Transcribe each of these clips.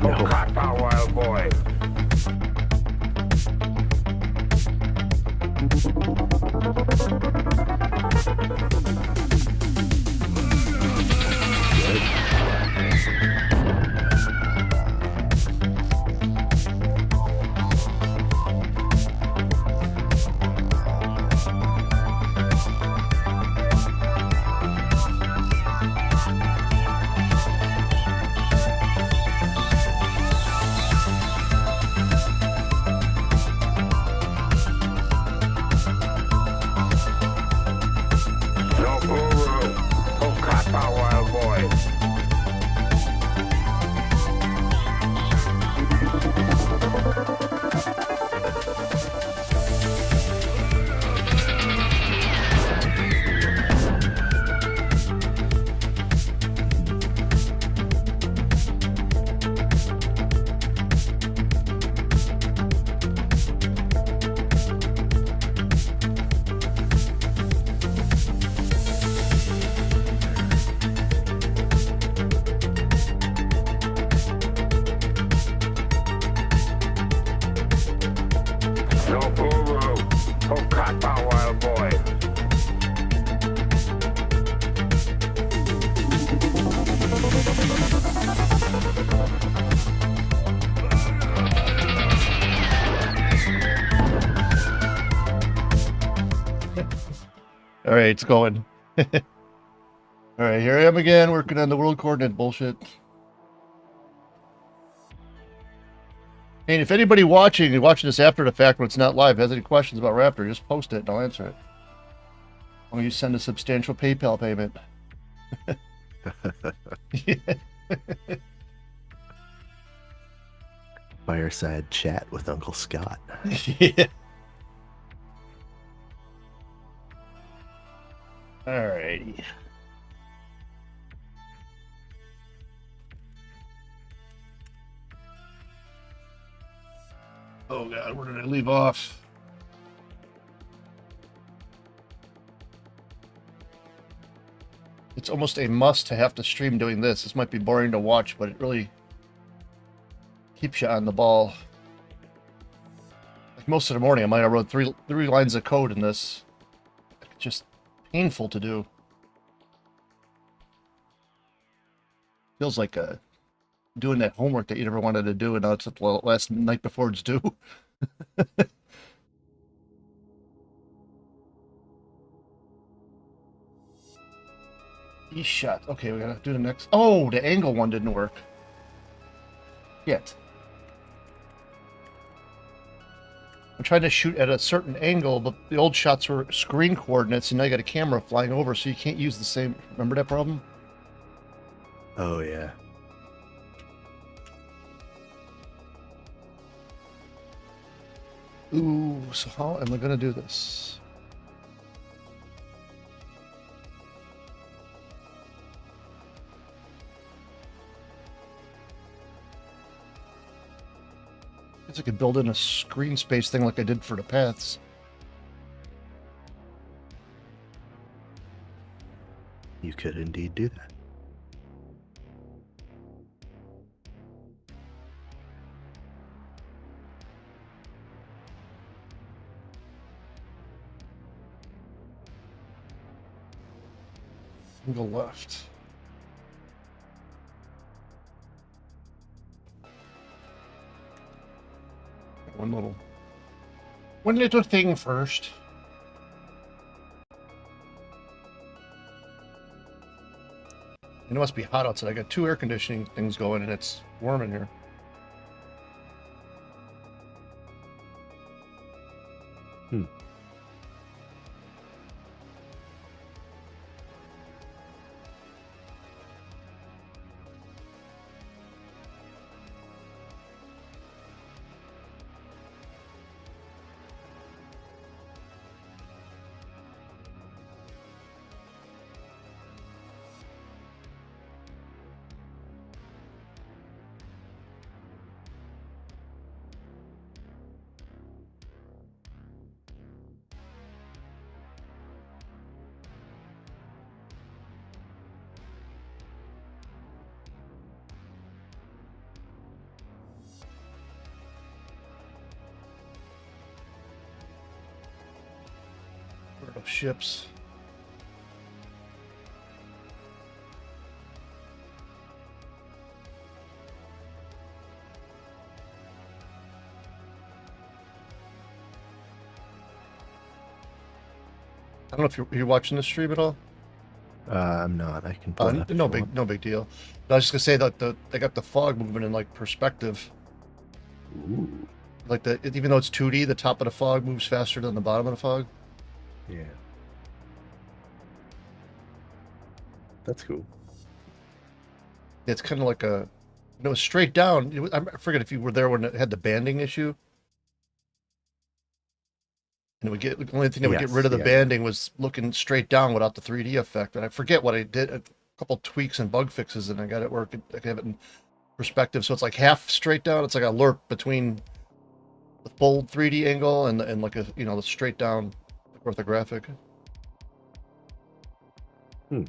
No. Raptor, wild boy. No guru. Oh, Raptor, wild boy. No guru. Oh, Raptor, wild boy. All right, it's going. All right, here I am again, working on the world coordinate bullshit. And if anybody watching this after the fact when it's not live has any questions about Raptor, just post it and I'll answer it. Or you send a substantial PayPal payment. Fireside chat with Uncle Scott. Yeah. Alrighty. Oh god, where did I leave off? It's almost a must to have to stream doing this. This might be boring to watch, but it really keeps you on the ball. Like most of the morning, I might have wrote three lines of code in this. It's just painful to do. Feels like doing that homework that you never wanted to do, and now it's the last night before it's due. He's shot. Okay, we gotta do the next. Oh, the angle one didn't work. Yet. I'm trying to shoot at a certain angle, but the old shots were screen coordinates, and now you got a camera flying over, so you can't use the same. Remember that problem? Oh, yeah. Ooh, so how am I gonna do this? Guess I could build in a screen space thing like I did for the paths. You could indeed do that. Go left. One little thing first. It must be hot outside. I got 2 air conditioning things going and it's warm in here. of ships. I don't know if you're watching this stream at all. I'm not. I can pull it up if No you big, want. no big deal. But I was just gonna say that they got the fog moving in like perspective. Ooh. Like even though it's 2D, the top of the fog moves faster than the bottom of the fog. Yeah. That's cool. It's kind of like a, straight down. I forget if you were there when it had the banding issue. And the only thing that would get rid of the banding was looking straight down without the 3D effect. And I forget what I did. A couple tweaks and bug fixes, and I got it working. I can have it in perspective, so it's like half straight down. It's like a lerp between the full 3D angle and like a the straight down orthographic. Well,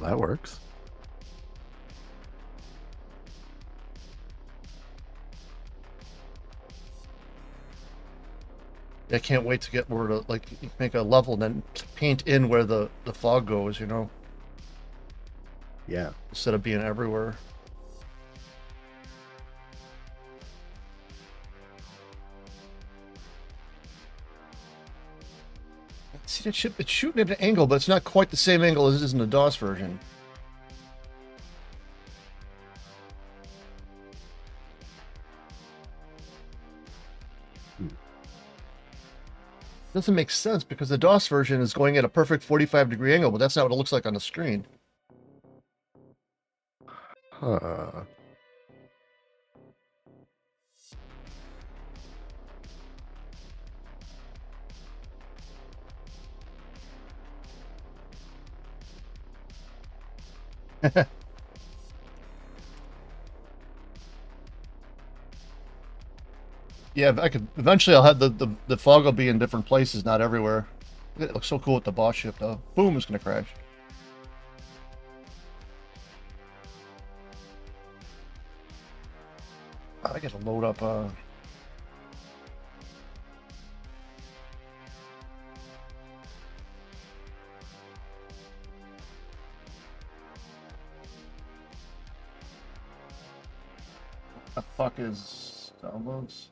that works. I can't wait to get where to like you make a level and then paint in where the fog goes, Yeah. instead of being everywhere. See that ship? It's shooting at an angle, but it's not quite the same angle as it is in the DOS version. Doesn't make sense because the DOS version is going at a perfect 45-degree angle, but that's not what it looks like on the screen. Huh. Yeah, I could eventually. I'll have the fog will be in different places, not everywhere. It looks so cool with the boss ship, though. Boom! It's gonna crash. I gotta load up. What the fuck is downloads?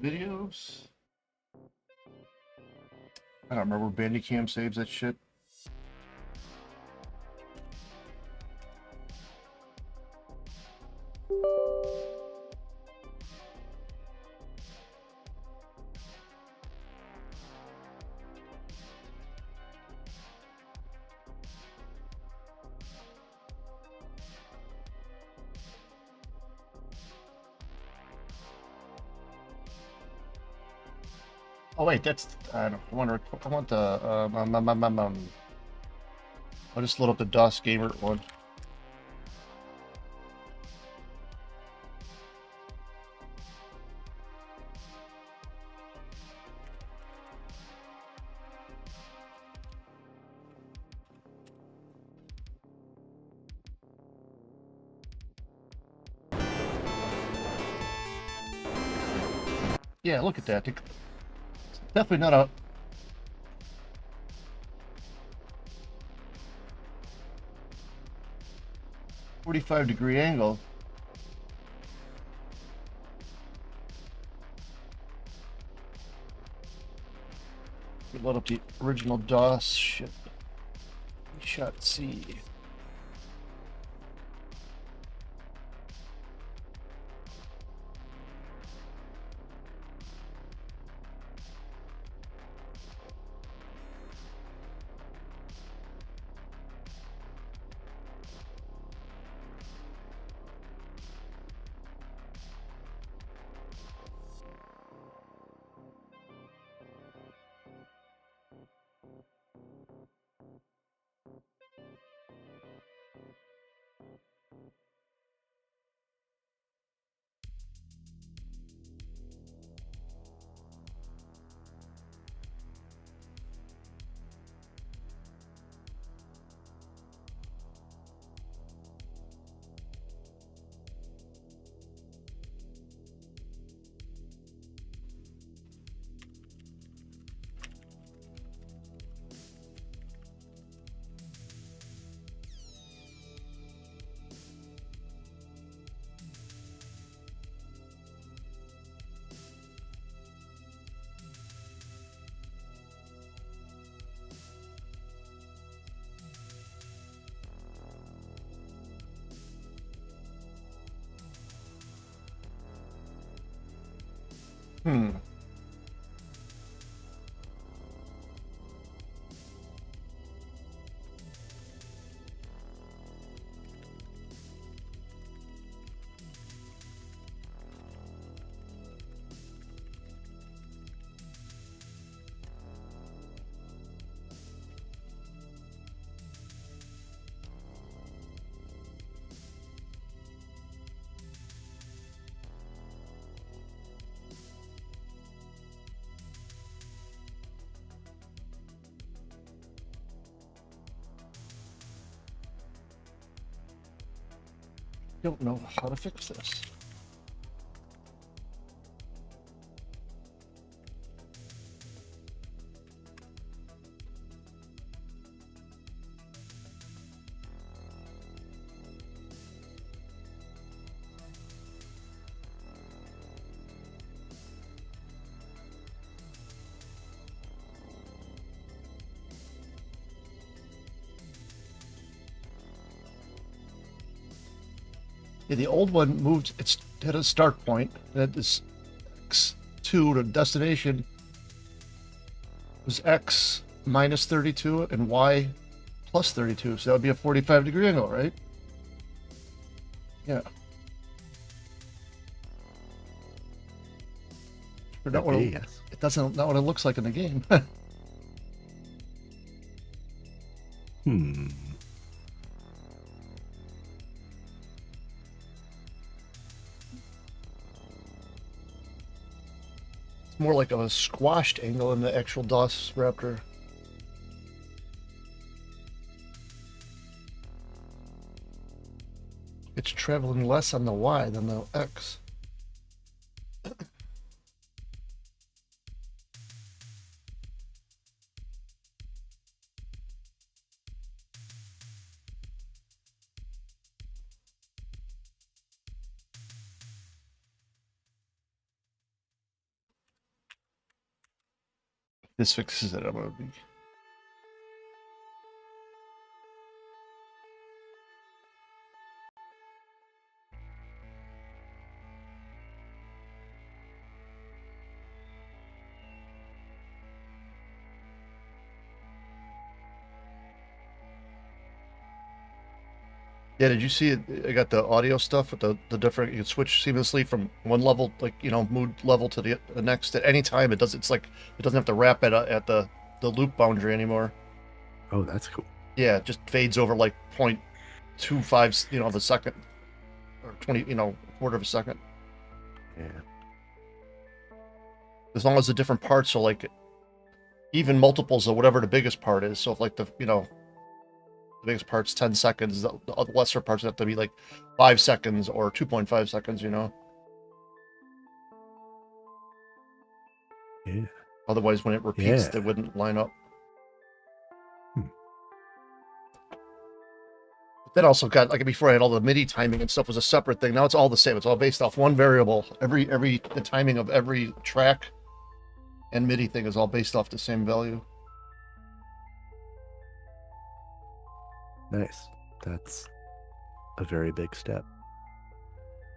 Videos? I don't remember. Bandicam saves that shit. Oh wait, that's I want the I'll just load up the DOS gamer one. Yeah, look at that. It's definitely not a 45-degree angle. Load up the original DOS shit. Shot C. Hmm. Don't know how to fix this. Yeah, the old one moved. It's had a start point. That this X2 to destination was X minus 32 and Y plus 32. So that would be a 45-degree angle, right? Yeah. Or not what yes. It doesn't not what it looks like in the game. Hmm. It's more like a squashed angle in the actual DOS Raptor. It's traveling less on the Y than the X. This fixes it, I'm gonna be. Yeah, did you see it? I got the audio stuff with the different. You can switch seamlessly from one level, like mood level to the next at any time. It does. It's like it doesn't have to wrap at the loop boundary anymore. Oh, that's cool. Yeah, it just fades over like 0.25, of a second, or 20, quarter of a second. Yeah. As long as the different parts are like even multiples of whatever the biggest part is. So if like the biggest part's 10 seconds, the lesser parts have to be like 5 seconds or 2.5 seconds, Yeah. Otherwise, when it repeats, Yeah. they wouldn't line up. Hmm. But then also got, like before I had all the MIDI timing and stuff was a separate thing. Now it's all the same. It's all based off one variable. The timing of every track and MIDI thing is all based off the same value. Nice. That's a very big step.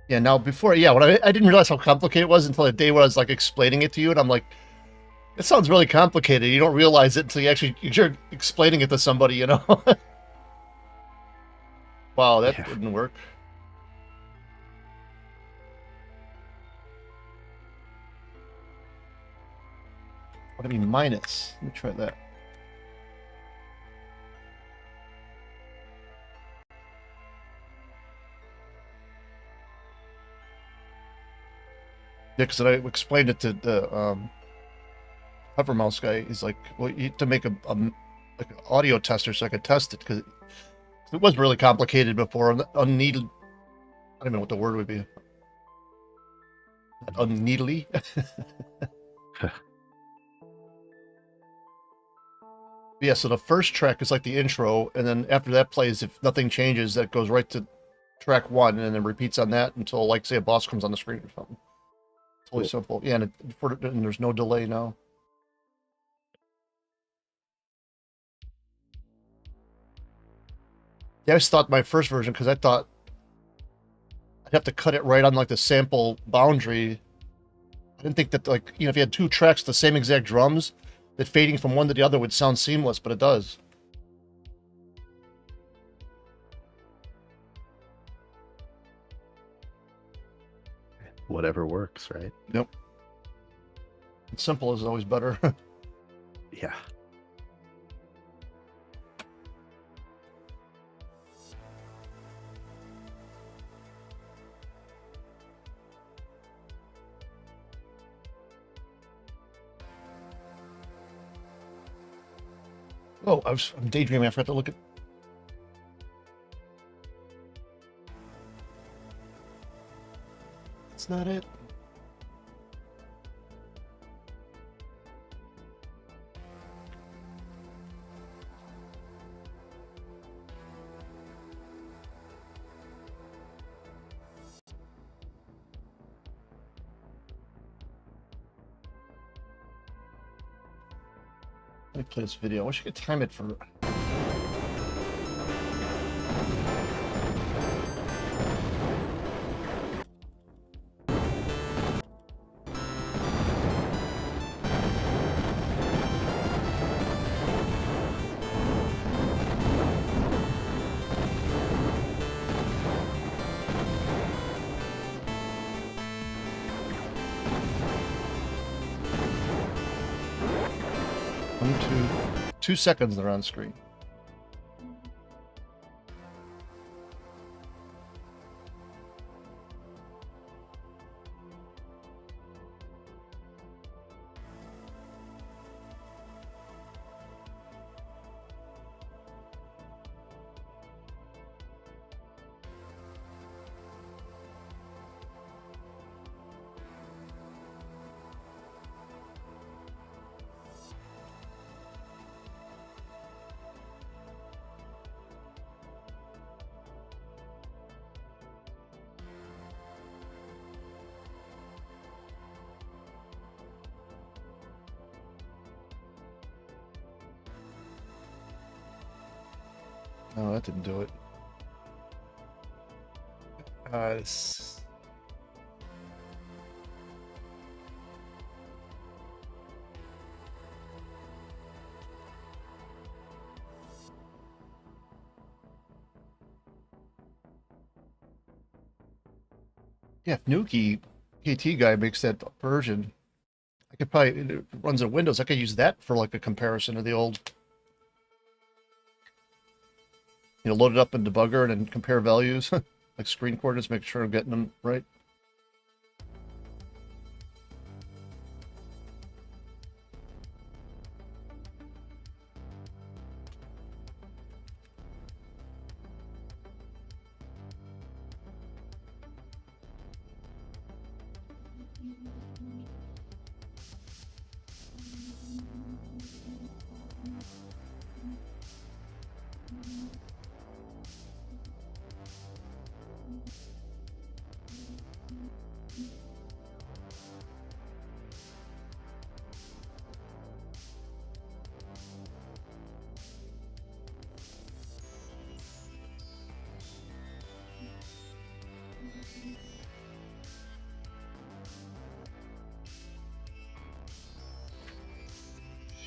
Yeah, now before, when I didn't realize how complicated it was until the day when I was like explaining it to you, and I'm like, it sounds really complicated. You don't realize it until you're explaining it to somebody, Wow, that didn't work. What do I mean minus? Let me try that. Yeah, because I explained it to the Pepper Mouse guy. He's like, well, you have to make like an audio tester so I could test it, because it was really complicated before. Unneeded. I don't know what the word would be. Unneedly. Yeah, so the first track is like the intro, and then after that plays, if nothing changes, that goes right to track 1, and then repeats on that until, like, say, a boss comes on the screen or something. It's really simple. Yeah, and there's no delay now. Yeah, I just thought my first version, because I thought I'd have to cut it right on like the sample boundary I didn't think that, like, if you had two tracks, the same exact drums, that fading from one to the other would sound seamless, but it does. Whatever works, right? Yep. Simple is always better. Yeah. Oh, I'm daydreaming. I forgot to look at. That's not it. Let me play this video. I wish I could time it for. Two seconds they're on screen. No, that didn't do it. Yeah, if Nuki KT guy makes that version, I could probably, it runs in Windows, I could use that for like a comparison of the old, load it up in debugger and then compare values, like screen coordinates, make sure I'm getting them right.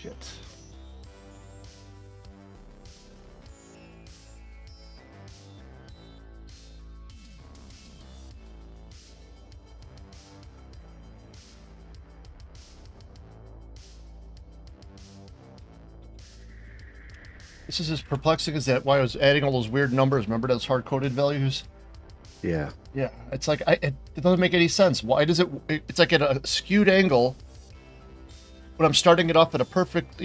Shit. This is as perplexing as that. Why I was adding all those weird numbers. Remember those hard-coded values? Yeah. Yeah. It's like it doesn't make any sense. Why does it? It's like at a skewed angle. But I'm starting it off at a perfect,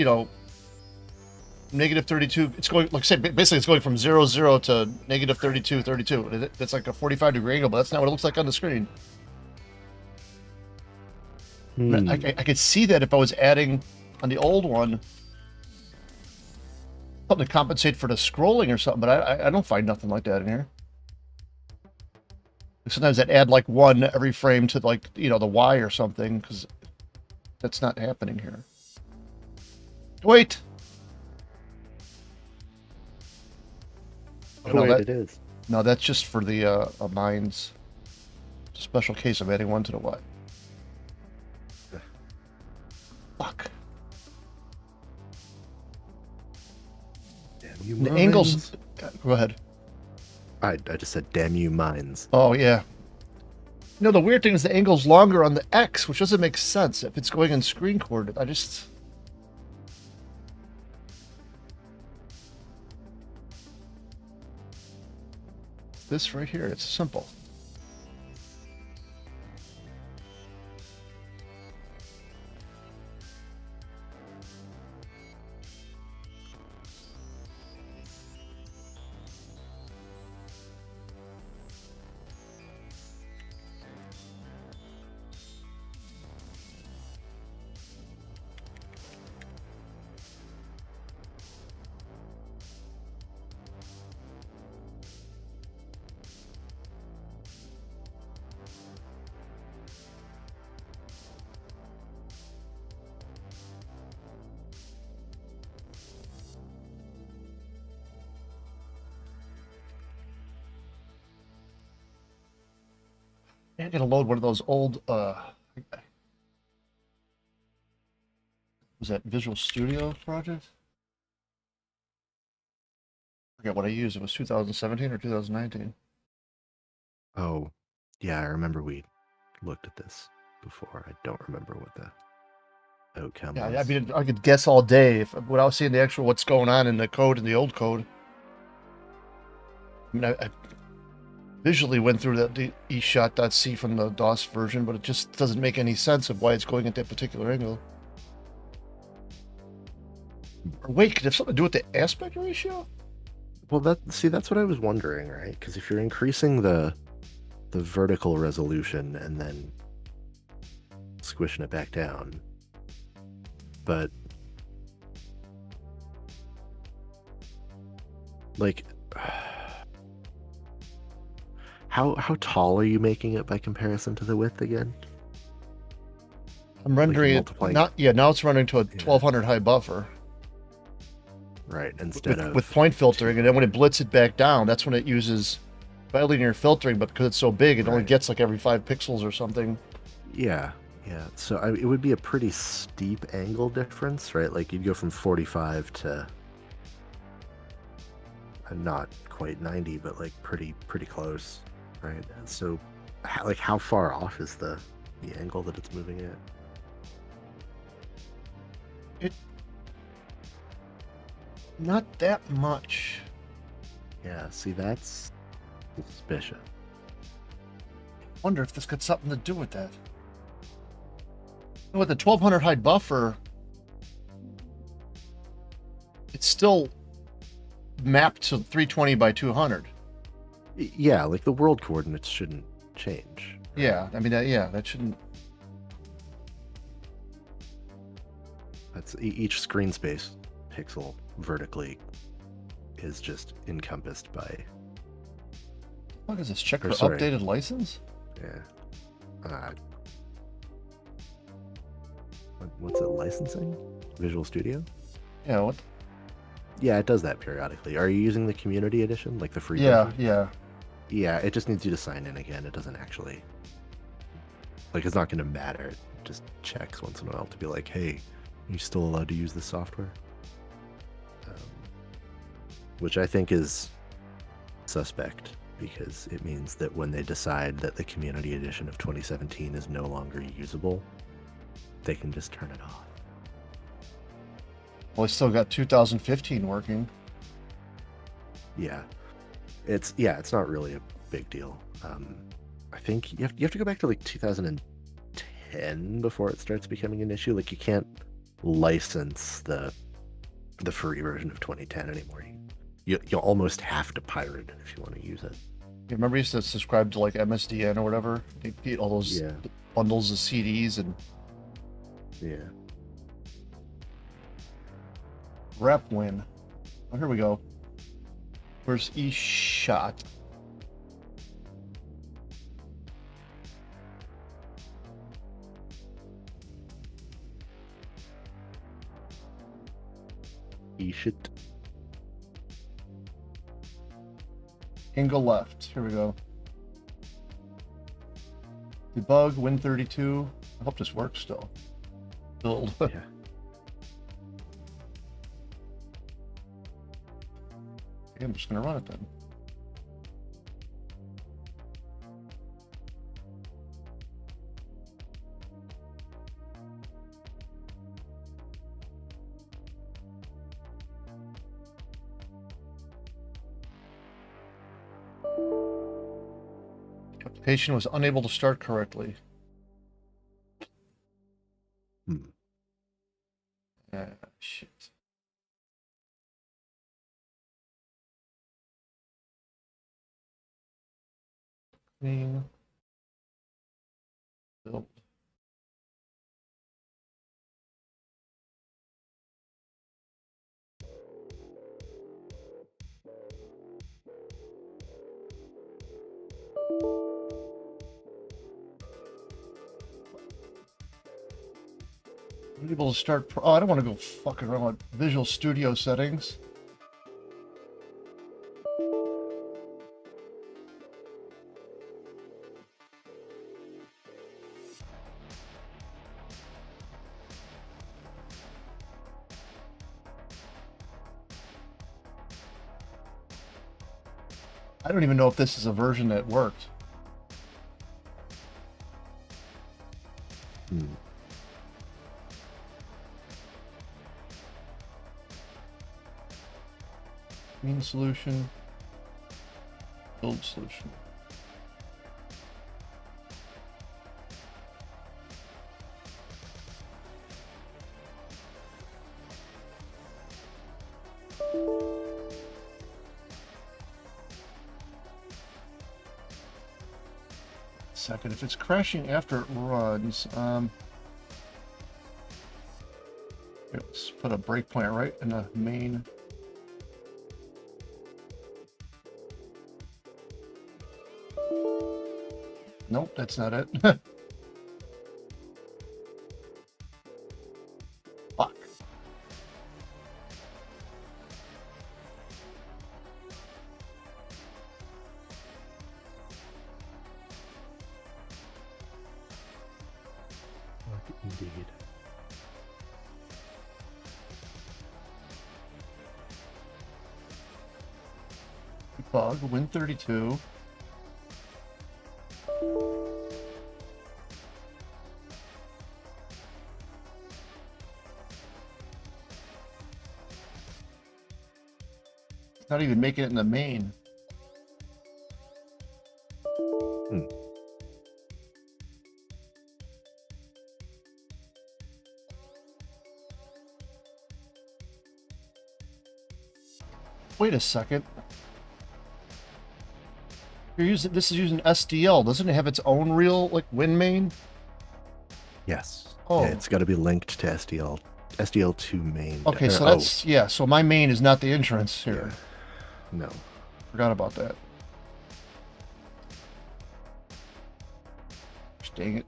negative 32. It's going, like I said, basically it's going from 0, 0 to negative 32, 32. It's like a 45-degree angle, but that's not what it looks like on the screen. I could see that if I was adding on the old one something to compensate for the scrolling or something, but I don't find nothing like that in here. Sometimes I'd add like 1 every frame to like, the Y or something, because that's not happening here. Wait! Oh, wait, it is. No, that's just for the mines. It's a special case of adding 1 to the Y. Fuck. Damn you, The minds. angles. Go ahead. I just said, damn you, minds. Oh, yeah. No, the weird thing is the angle's longer on the X, which doesn't make sense if it's going in screen coordinate. I just... This right here, it's simple. I'm gonna load one of those old was that Visual Studio project? I forget what I used. It was 2017 or 2019. Oh, yeah, I remember we looked at this before. I don't remember what the outcome Yeah, was. I mean, I could guess all day if without seeing the actual what's going on in the code in the old code. I mean, I visually went through the eShot.c from the DOS version, but it just doesn't make any sense of why it's going at that particular angle. Or wait, could it have something to do with the aspect ratio? Well, that's what I was wondering, right? Because if you're increasing the vertical resolution and then squishing it back down, but like, how tall are you making it by comparison to the width again? I'm rendering it not. Yeah, now it's running to a 1200 high buffer. Right, instead with point filtering, and then when it blits it back down, that's when it uses bilinear filtering. But because it's so big, it only gets like every 5 pixels or something. Yeah. So it would be a pretty steep angle difference, right? Like you'd go from 45 to not quite 90, but like pretty close, right? And so, like, how far off is the angle that it's moving at? Not that much. Yeah, see, that's suspicious. Wonder if this got something to do with that. With the 1200 high buffer, it's still mapped to 320 by 200. Yeah, like the world coordinates shouldn't change. Right? Yeah, I mean, that shouldn't. That's each screen space pixel vertically is just encompassed by. What is this? Check for updated license? Yeah. What's it, licensing? Visual Studio? Yeah, what? Yeah, it does that periodically. Are you using the community edition, like the free version? Yeah. Yeah, it just needs you to sign in again. It doesn't actually... Like, it's not going to matter. It just checks once in a while to be like, hey, are you still allowed to use this software? Which I think is suspect, because it means that when they decide that the community edition of 2017 is no longer usable, they can just turn it off. Well, I still got 2015 working. Yeah, it's not really a big deal. I think you have to go back to like 2010 before it starts becoming an issue. Like, you can't license the free version of 2010 anymore. You almost have to pirate it if you want to use it. You remember you used to subscribe to like MSDN or whatever? You get all those bundles of CDs and... Yeah. Rep win. Oh, here we go. Where's eShot? eShot. Angle left. Here we go. Debug, Win32. I hope this works still. build. Yeah. I'm just gonna run it then. Application was unable to start correctly. Hmm. Ah, shit. Clean. Build. Unable to start. Oh, I don't want to go fucking around with Visual Studio settings. I don't even know if this is a version that worked. Hmm. Clean solution. Build solution. Second, if it's crashing after it runs, here, let's put a breakpoint right in the main. Nope, that's not it. Fuck. Indeed. Bug, Win32. It's not even making it in the main. Hmm. Wait a second. You're using this is using SDL. Doesn't it have its own real like Win main? Yes. Oh. Yeah, it's got to be linked to SDL2 main. Okay, so that's yeah. So my main is not the entrance here. Yeah. No. Forgot about that. Dang it.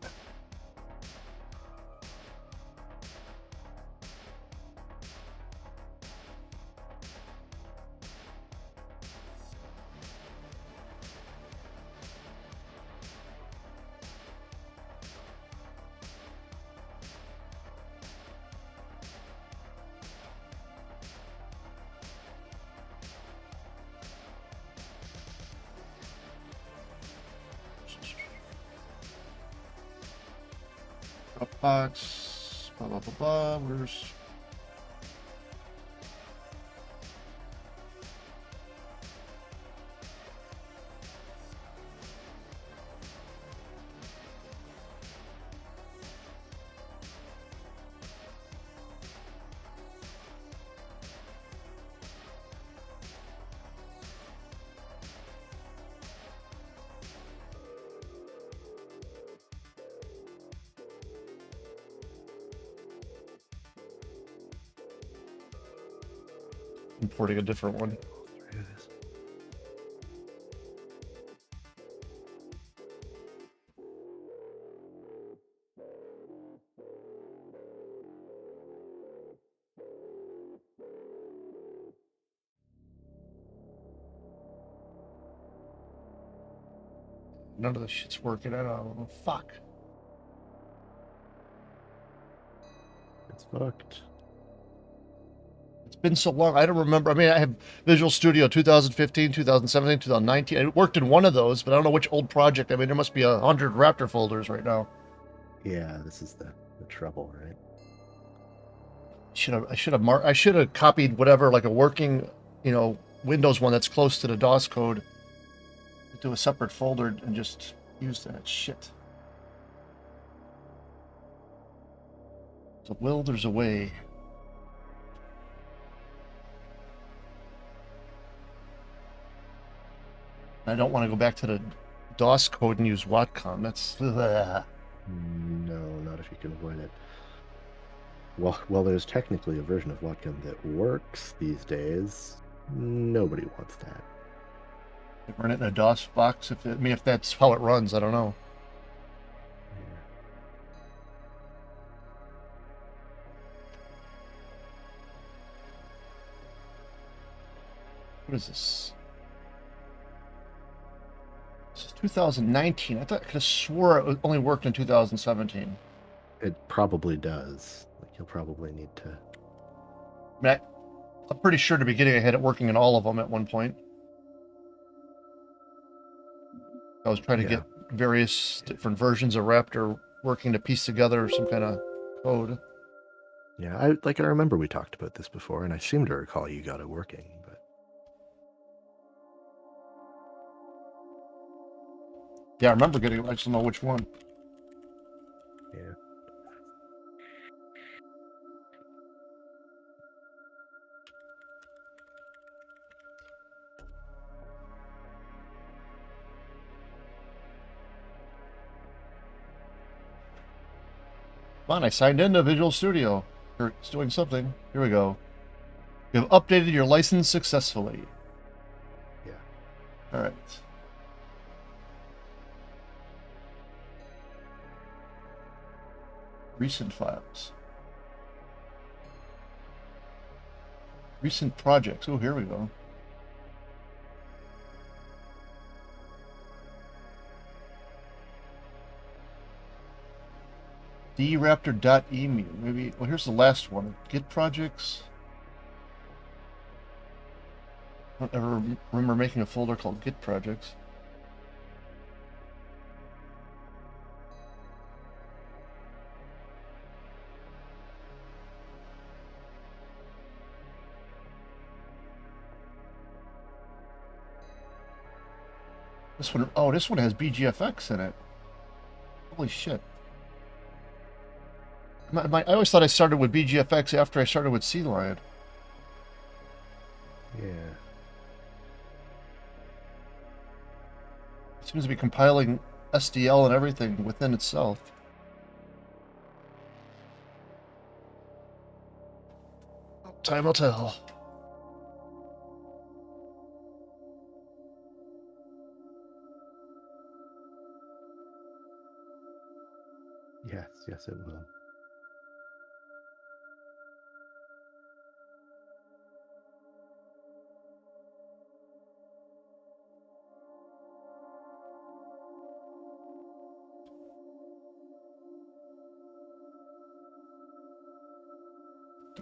Dropbox, blah blah blah blah. Where's importing a different one? None of this shit's working. I don't know. Fuck. It's fucked. It's been so long. I don't remember. I mean, I have Visual Studio 2015, 2017, 2019. I worked in one of those, but I don't know which old project. I mean, there must be 100 Raptor folders right now. Yeah, this is the trouble, right? I should have copied whatever, like a working, Windows one that's close to the DOS code, to a separate folder and just use that shit. There's a will, there's a way. I don't want to go back to the DOS code and use Watcom. That's No, not if you can avoid it. Well, there's technically a version of Watcom that works these days. Nobody wants that. run it in a DOS box. If that's how it runs, I don't know. Yeah. What is this? This is 2019. I could have swore it only worked in 2017. It probably does. Like, you'll probably need to. I mean, I'm pretty sure at the beginning I had it working in all of them at one point. I was trying to get various different versions of Raptor working to piece together some kind of code. Yeah, I remember we talked about this before, and I seem to recall you got it working, but yeah, I remember getting it. I just don't know which one. yeah. Come on, I signed into Visual Studio. It's doing something. Here we go. You have updated your license successfully. Yeah. All right. Recent files. Recent projects. Oh, here we go. draptor.emu. Maybe. Well, here's the last one. Git projects. I don't ever remember making a folder called Git projects. This one, oh, this one has BGFX in it. Holy shit. I always thought I started with BGFX after I started with Sea Lion. Yeah. It seems to be compiling SDL and everything within itself. Time will tell. Yes, it will.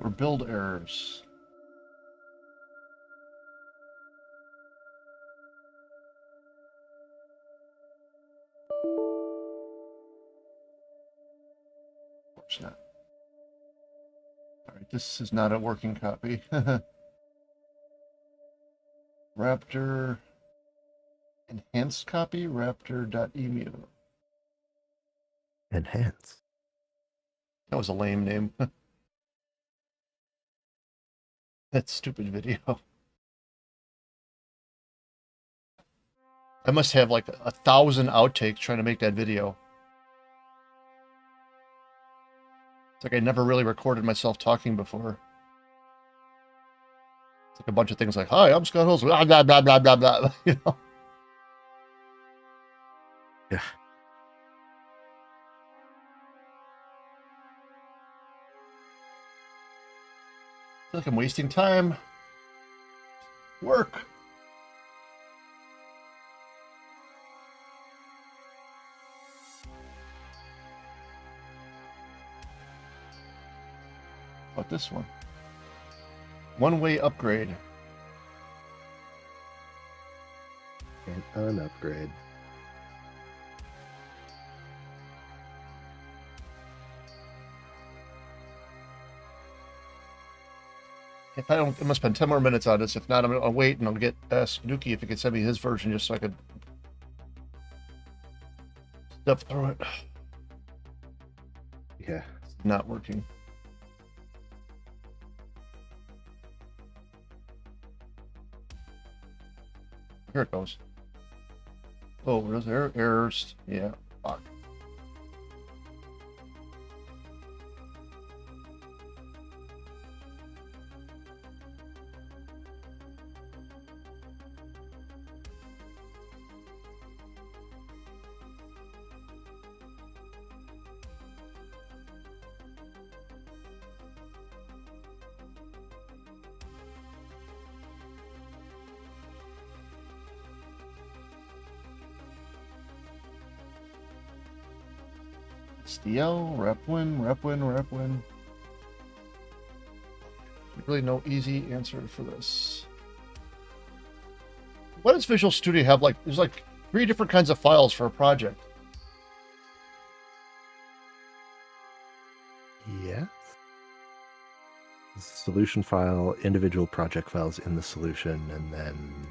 Or build errors. Of course not. Alright, this is not a working copy. Raptor enhanced copy, raptor.emu. Enhance. That was a lame name. That stupid video. I must have like 1,000 outtakes trying to make that video. It's like I never really recorded myself talking before. It's like a bunch of things like, "Hi, I'm Scott Hills," blah blah blah blah blah blah. You know? Yeah. I feel like I'm wasting time. Work. What this one? One-way upgrade. And an upgrade. If I don't, I'm gonna spend 10 more minutes on this. If not, I'll wait and I'll ask Nuki if he could send me his version just so I could step through it. Yeah. It's not working. Here it goes. Oh, there's errors. Yeah, fuck. SDL, Repwin. Really no easy answer for this. What does Visual Studio have? Like, there's like 3 different kinds of files for a project. Yes. Solution file, individual project files in the solution, and then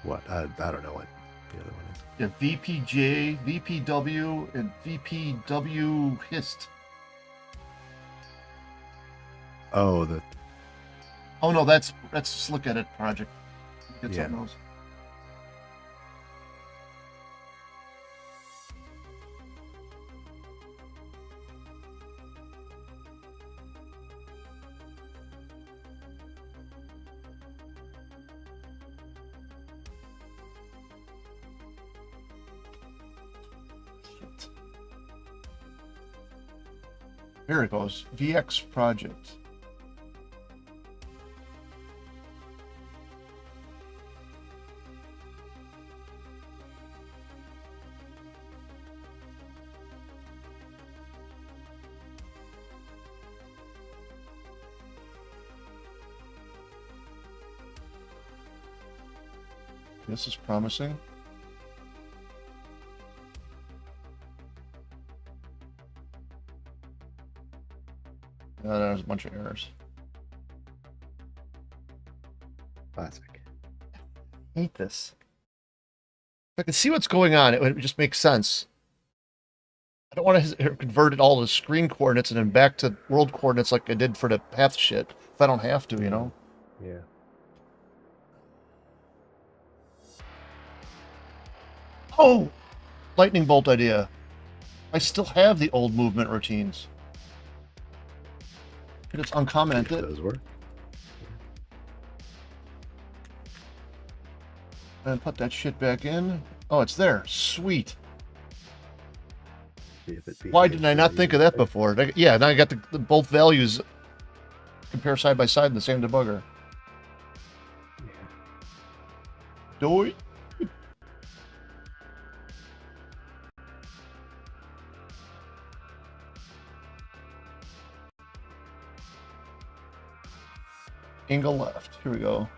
what? I don't know what the other one is. Yeah, VPJ, VPW, and VPW hist. Oh, Oh no, that's just look at it project. Get Yeah. something else. Shit. Here it goes. VX project. This is promising. There's a bunch of errors. classic. Hate this. If I can see what's going on, it would just make sense. I don't want to convert it all to screen coordinates and then back to world coordinates like I did for the path shit. If I don't have to, you know. Yeah. Oh! Lightning bolt idea. I still have the old movement routines. But it's uncommented. Those work. And put that shit back in. Oh, it's there. Sweet. See if it Why behaves didn't I not the think way of that you before? Yeah, now I got the both values compare side by side in the same debugger. Do it. Angle left. Here we go.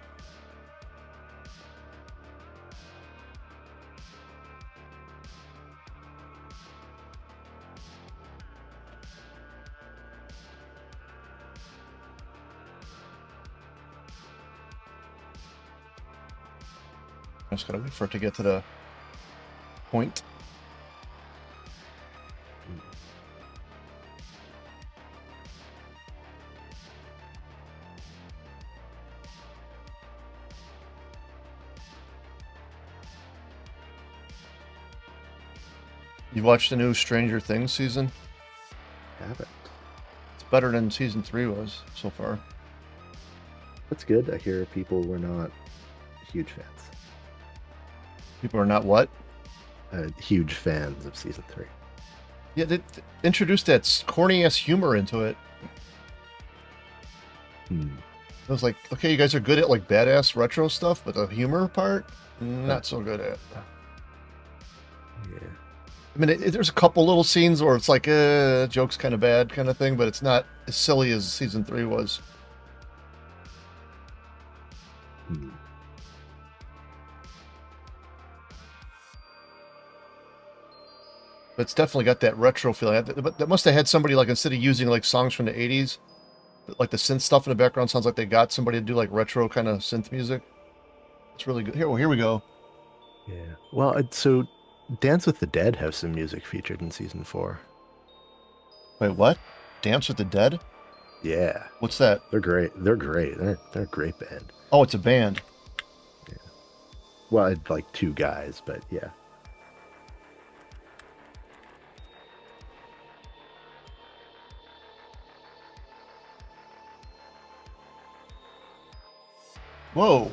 I just gotta wait for it to get to the point. You watched the new Stranger Things season? Haven't. It's better than season 3 was so far. That's good. I hear people were not huge fans. People are not what? Huge fans of season 3. Yeah, they introduced that corny ass humor into it. I was like, okay, you guys are good at like badass retro stuff, but the humor part, not so good at. Yeah. I mean, there's a couple little scenes where it's like, joke's kind of bad kind of thing, but it's not as silly as season 3 was. Hmm. But it's definitely got that retro feeling. That must have had somebody, like, instead of using like songs from the 80s, like the synth stuff in the background sounds like they got somebody to do like retro kind of synth music. It's really good. Here we go. Yeah. Well, so Dance with the Dead have some music featured in season 4. Wait, what? Dance with the Dead? Yeah. What's that? They're great. They're great. They're a great band. Oh, it's a band. Yeah. Well, I'd like 2 guys, but yeah. Whoa.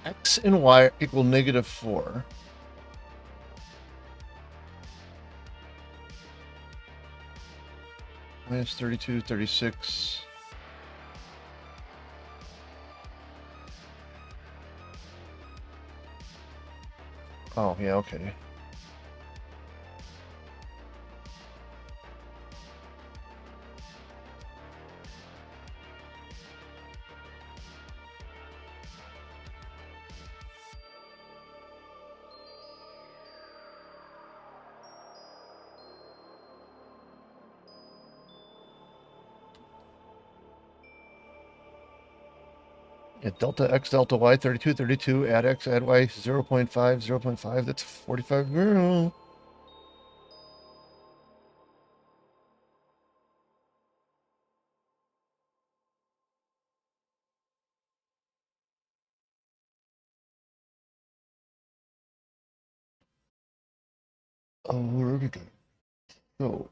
X and Y equal -4. Minus 32, 36. Oh, yeah, okay. Yeah, delta X, delta Y, 32, 32, add X, add Y, 0.5, 0.5, that's 45. Girl. Oh, so.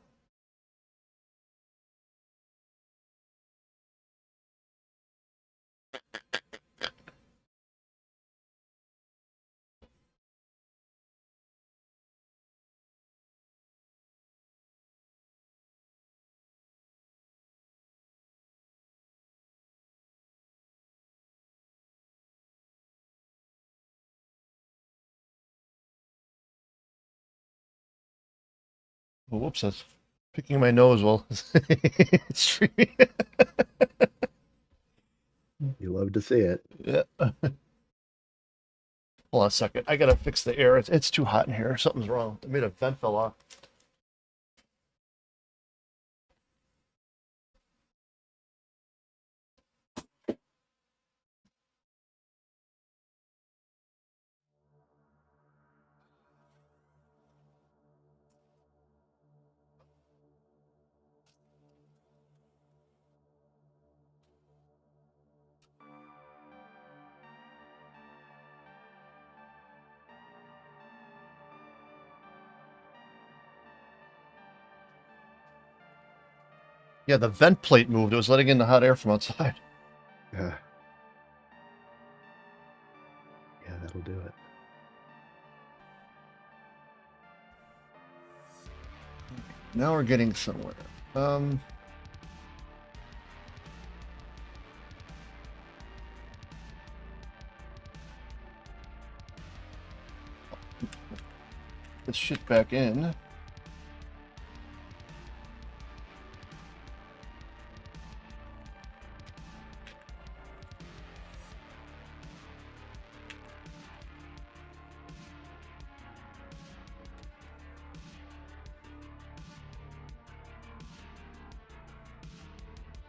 Oh, whoops, that's picking my nose while streaming. You love to see it. Yeah. Hold on a second. I gotta fix the air. It's too hot in here. Something's wrong. I made a vent fell off. Yeah, the vent plate moved. It was letting in the hot air from outside. Yeah. Yeah, that'll do it. Now we're getting somewhere. Let's shit back in.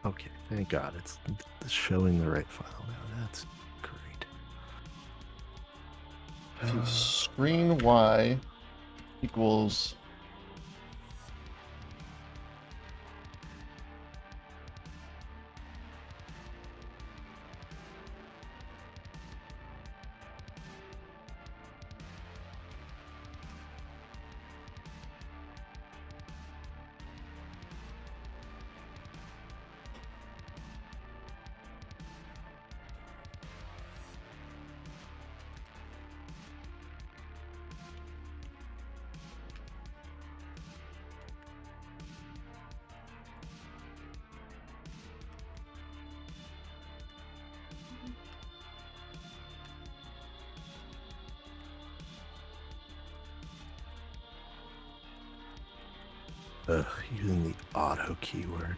Okay, thank God it's showing the right file now. That's great. So screen Y equals Ugh, using the auto keyword.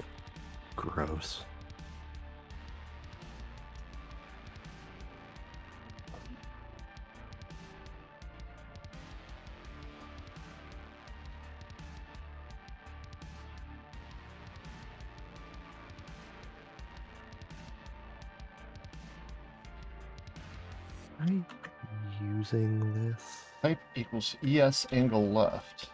Gross. Am I using this? Type equals ES angle left.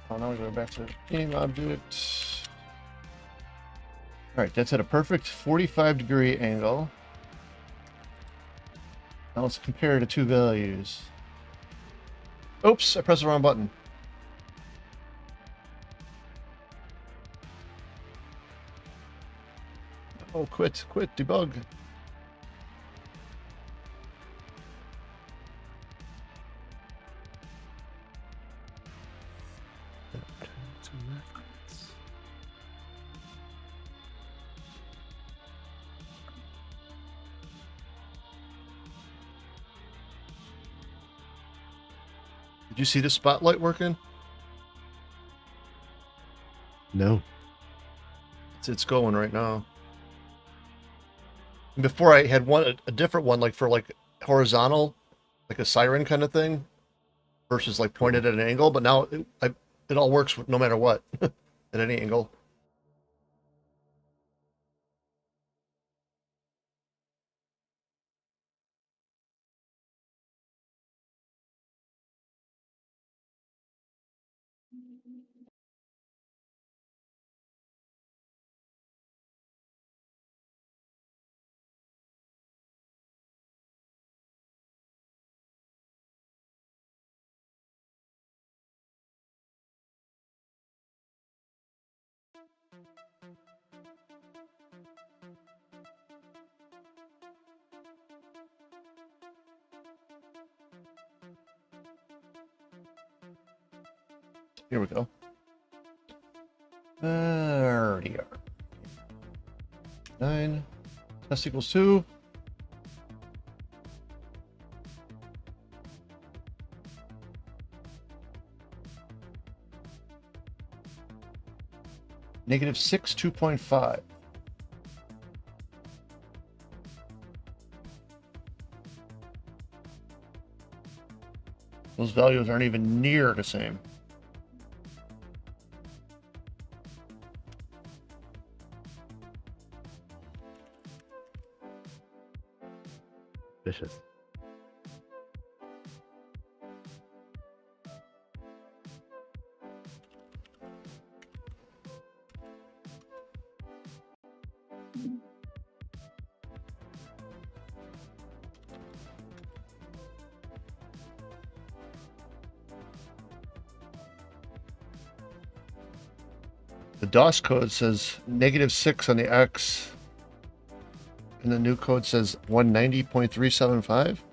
Oh, now we go back to game object. All right, that's at a perfect 45-degree angle. Now let's compare the two values. Oops, I pressed the wrong button. Oh, quit, debug. Did you see the spotlight working? No. It's going right now. And before I had a different one, like for like horizontal, like a siren kind of thing, versus like pointed at an angle. But now it all works no matter what, at any angle. Here we go. There we are. 9. Test equals 2. -6, 2.5. Those values aren't even near the same. Vicious. The DOS code says -6 on the X, and the new code says 190.375.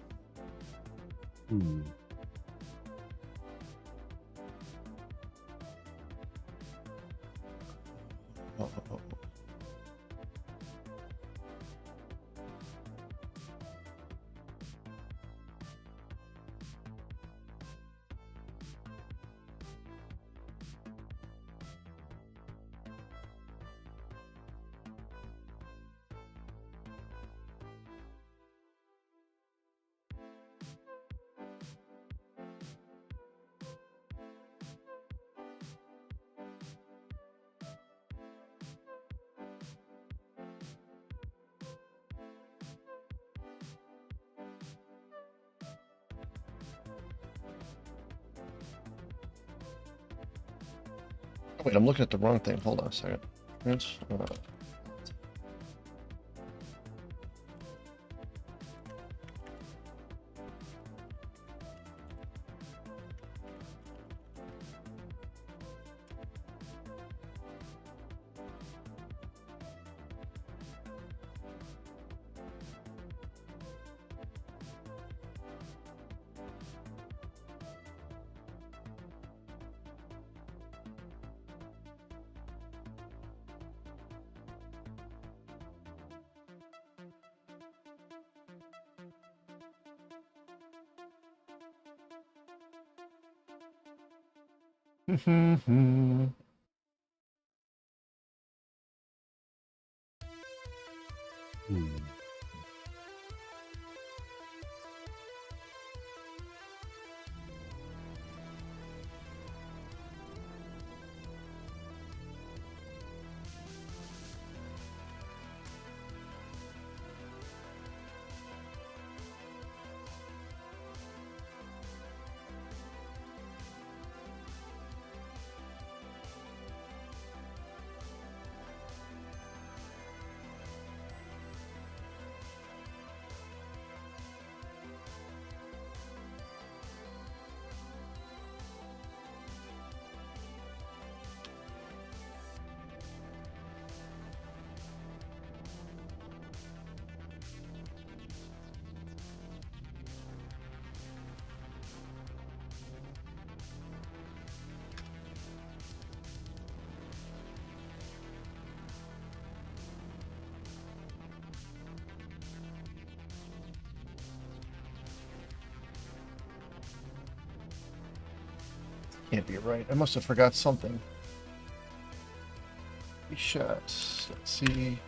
Wait, I'm looking at the wrong thing. Hold on a second. Hmm. Can't be right. I must have forgot something. Shots. Let's see.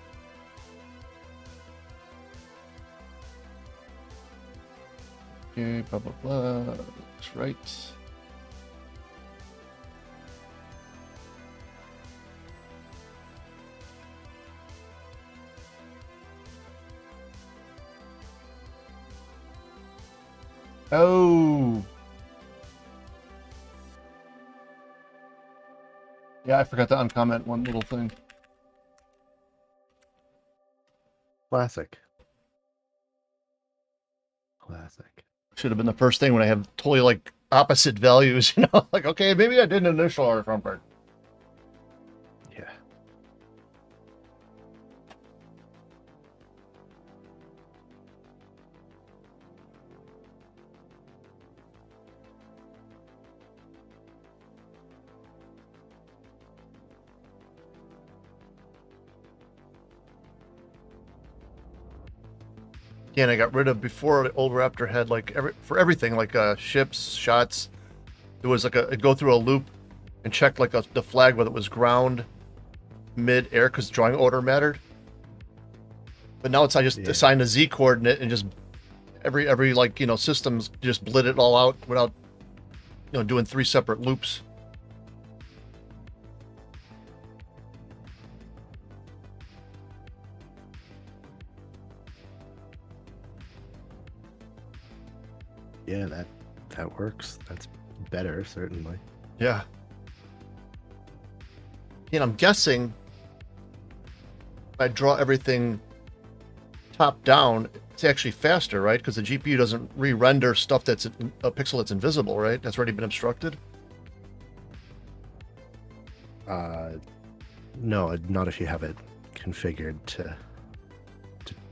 Okay, blah blah blah. Looks right. Oh. Yeah, I forgot to uncomment one little thing. Classic. Classic. Should have been the first thing when I have totally like opposite values, you know? Like, okay, maybe I did an initial or something. Yeah. Yeah, and I got rid of before the old Raptor had like for everything like ships, shots. There was like it'd go through a loop and check like the flag whether it was ground, mid, air, because drawing order mattered. But now it's I just assign a Z coordinate and just every like systems just blit it all out without doing 3 separate loops. Yeah, that works. That's better, certainly. Yeah. I'm guessing if I draw everything top down, it's actually faster, right? Because the GPU doesn't re-render stuff that's a pixel that's invisible, right? That's already been obstructed. No, not if you have it configured to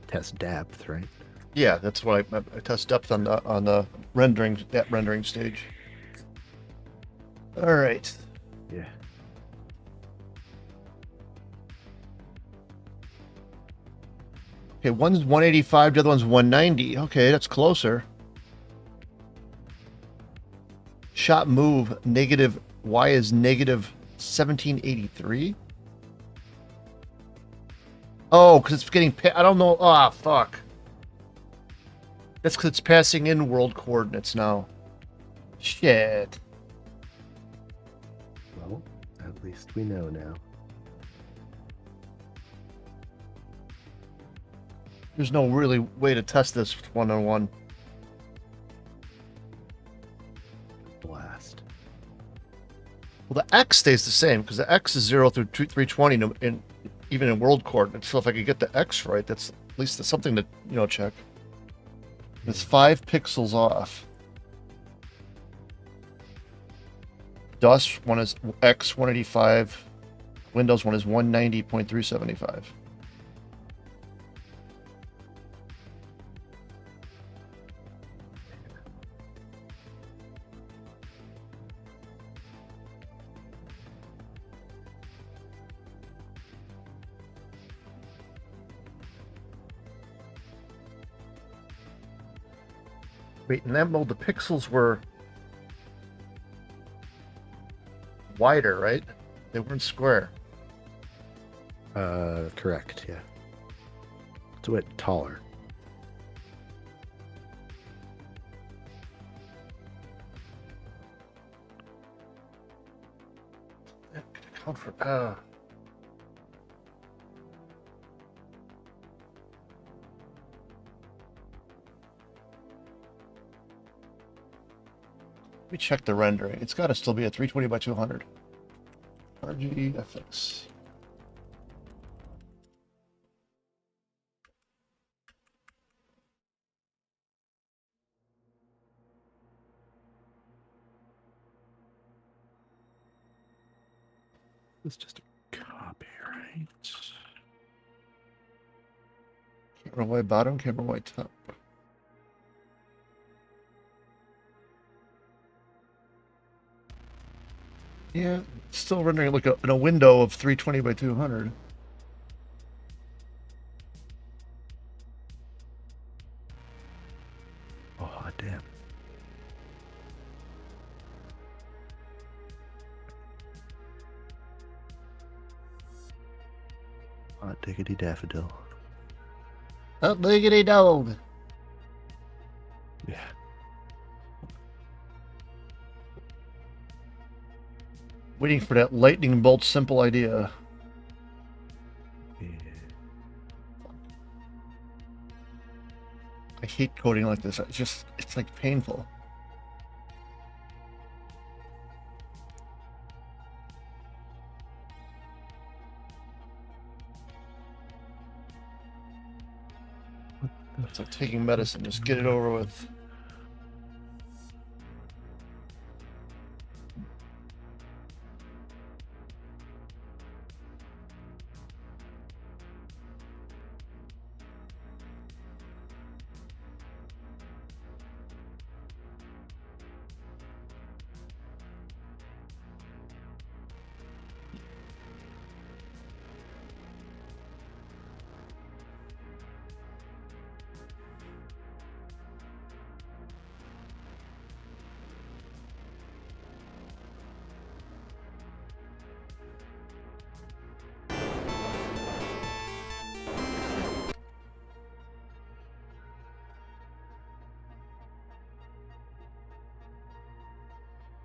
test depth, right? Yeah, that's why I test depth on the rendering stage. All right. Yeah. Okay, one's 185, the other one's 190. Okay, that's closer. Shot move negative. Y is negative 1783. Oh, because it's getting. I don't know. Ah, fuck. That's because it's passing in world coordinates now. Shit. Well, at least we know now. There's no really way to test this one-on-one. Blast. Well, the X stays the same because the X is 0 through 320 even in world coordinates. So if I could get the X right, that's at least something to check. It's 5 pixels off. DOS one is X 185. Windows one is 190.375. Wait, in that mode, the pixels were wider, right? They weren't square. Correct, yeah. It's a bit taller. That could account for Let me check the rendering. It's got to still be a 320 by 200. RGFX. It's just a copyright. Camera wide bottom, camera wide top. Yeah, it's still rendering like in a window of 320 by 200. Oh, damn. Hot diggity daffodil. Oh, diggity dog. Yeah. Waiting for that lightning bolt simple idea. Yeah. I hate coding like this. It's like painful. It's like taking medicine. Just get it over with.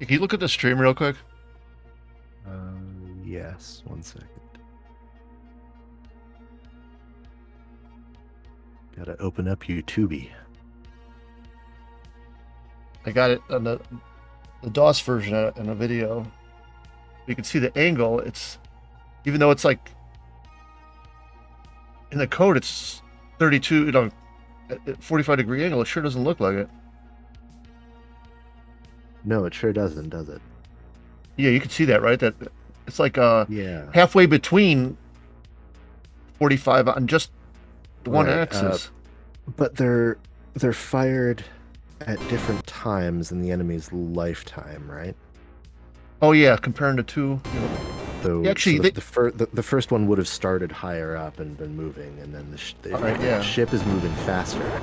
Can you look at the stream real quick? Yes, 1 second. Gotta open up YouTube. I got it on the DOS version in a video. You can see the angle. It's, even though it's like in the code, it's 32, you know, at 45-degree angle. It sure doesn't look like it. No, it sure doesn't, does it? Yeah, you can see that, right? That it's like Yeah. halfway between 45 on just one Right, axis. But they're fired at different times in the enemy's lifetime, right? Oh yeah, comparing the two. You know. So, Yeah, actually, the first one would have started higher up and been moving, and then the ship is moving faster.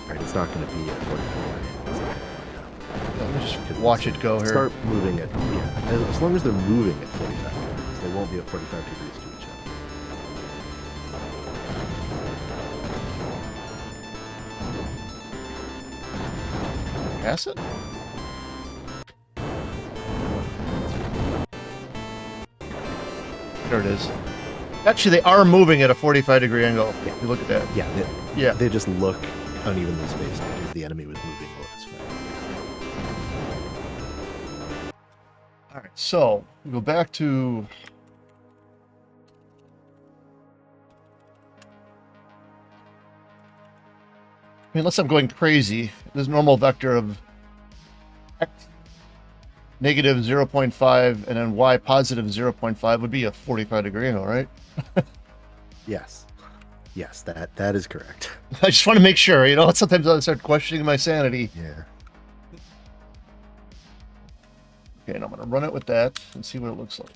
Right, it's not going to be at 45. Let me just watch it go here. Start moving at, yeah, as long as they're moving at 45 degrees, they won't be at 45 degrees to each other. Pass it? There it is. Actually, they are moving at a 45-degree angle. Yeah. You look at that. Yeah, they just look unevenly spaced because the enemy was moving less. All right, so we go back to unless I'm going crazy, this normal vector of x negative 0.5 and then y positive 0.5 would be a 45-degree angle, right? Yes, that is correct. I just want to make sure, you know, sometimes I start questioning my sanity. Yeah. Okay, and I'm going to run it with that and see what it looks like.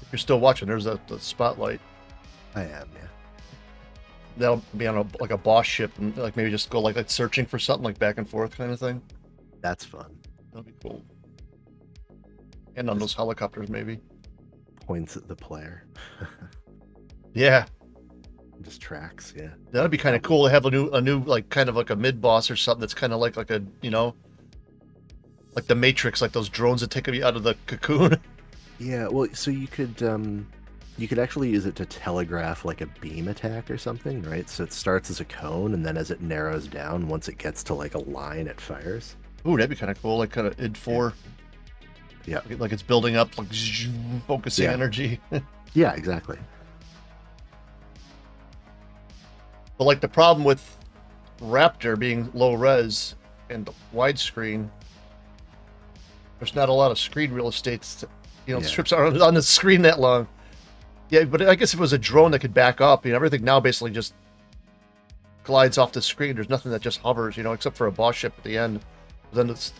If you're still watching, there's the spotlight. I am, yeah. That'll be on like a boss ship and like maybe just go like searching for something like back and forth kind of thing. That's fun. That'll be cool. And on those helicopters, maybe. Points at the player. Yeah. Just tracks, yeah. That'd be kind of cool to have a new like kind of like a mid boss or something that's kind of like a like the Matrix, like those drones that take you out of the cocoon. Yeah, well, so you could actually use it to telegraph like a beam attack or something, right? So it starts as a cone, and then as it narrows down, once it gets to like a line, it fires. Ooh, that'd be kind of cool, like kind of id 4. Yeah, like it's building up, like focusing energy. Yeah, exactly. But like the problem with Raptor being low res and widescreen, there's not a lot of screen real estate. Strips aren't on the screen that long. Yeah, but I guess if it was a drone that could back up, everything now basically just glides off the screen. There's nothing that just hovers, except for a boss ship at the end. Then it's,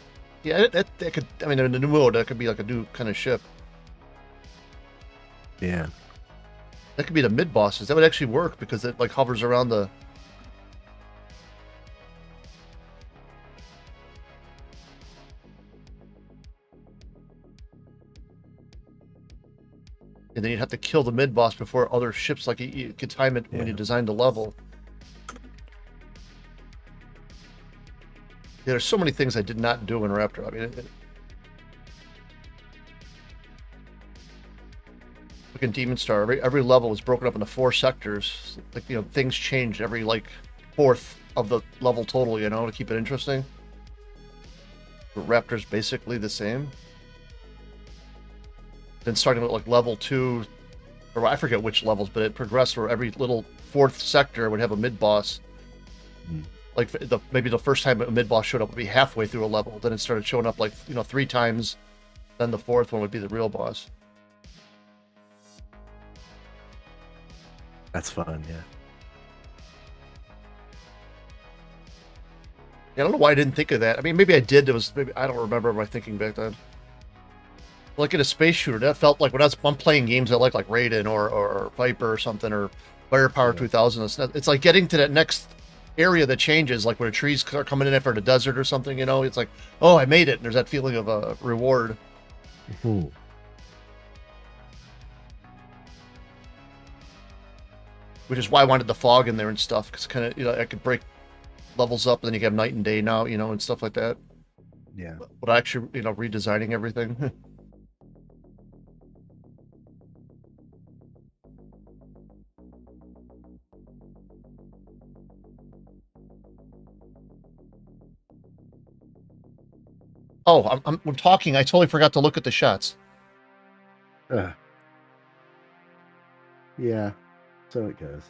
that could, in the new mode, that could be like a new kind of ship. Yeah. That could be the mid bosses. That would actually work because it like hovers around the. And then you'd have to kill the mid boss before other ships. Like you could time it when you design the level. Yeah, there's so many things I did not do in Raptor. Look in Demon Star. Every level was broken up into 4 sectors. Like things changed every like fourth of the level total. To keep it interesting. But Raptor's basically the same. Then starting with like level 2, or I forget which levels, but it progressed where every little 4th sector would have a mid boss. Like maybe the first time a mid boss showed up would be halfway through a level. Then it started showing up like 3 times. Then the 4th one would be the real boss. That's fun, yeah. I don't know why I didn't think of that. Maybe I did. Maybe I don't remember my thinking back then. Like in a space shooter, that felt like when I'm playing games I like Raiden or Viper or something, or Firepower 2000. It's like getting to that next area that changes, like where the trees are coming in after the desert or something. It's like, oh, I made it. And there's that feeling of a reward. Mm-hmm. Which is why I wanted the fog in there and stuff, because kind of I could break levels up, and then you can have night and day now, and stuff like that. Yeah. But actually, redesigning everything. Oh, I'm talking. I totally forgot to look at the shots. Yeah, so it goes.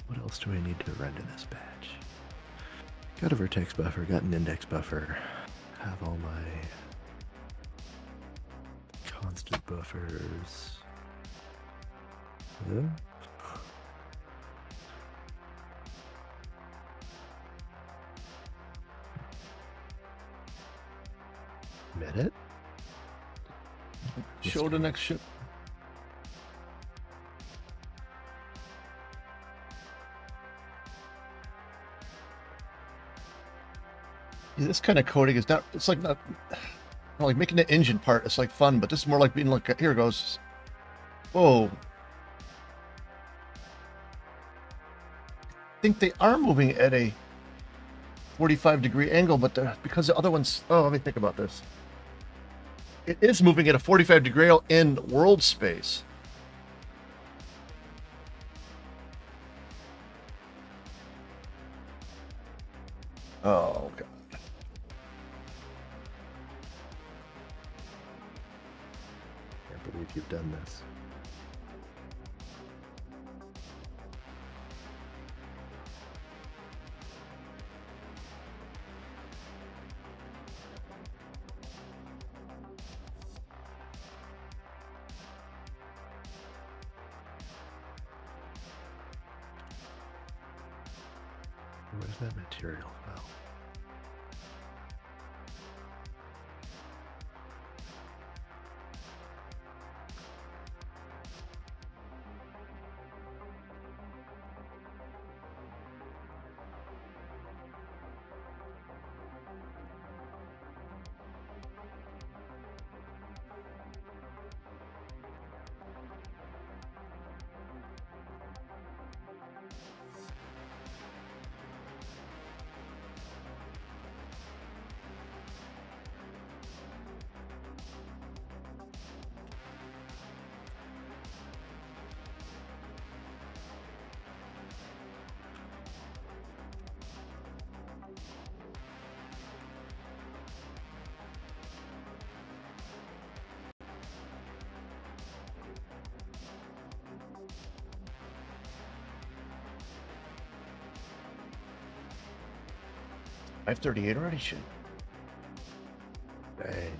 What else do I need to render this batch? Got a vertex buffer, got an index buffer, have all my constant buffers. Yeah. Minute? Show the next ship. Yeah, this kind of coding is not. It's like not like making the engine part. It's like fun, but this is more like being like, here it goes. Whoa. I think they are moving at a 45-degree angle, but because the other ones. Oh, let me think about this. It is moving at a 45-degree angle in world space. Oh, God. believe you've done this. Where's that material? Oh. $538 already? Shit. Dang.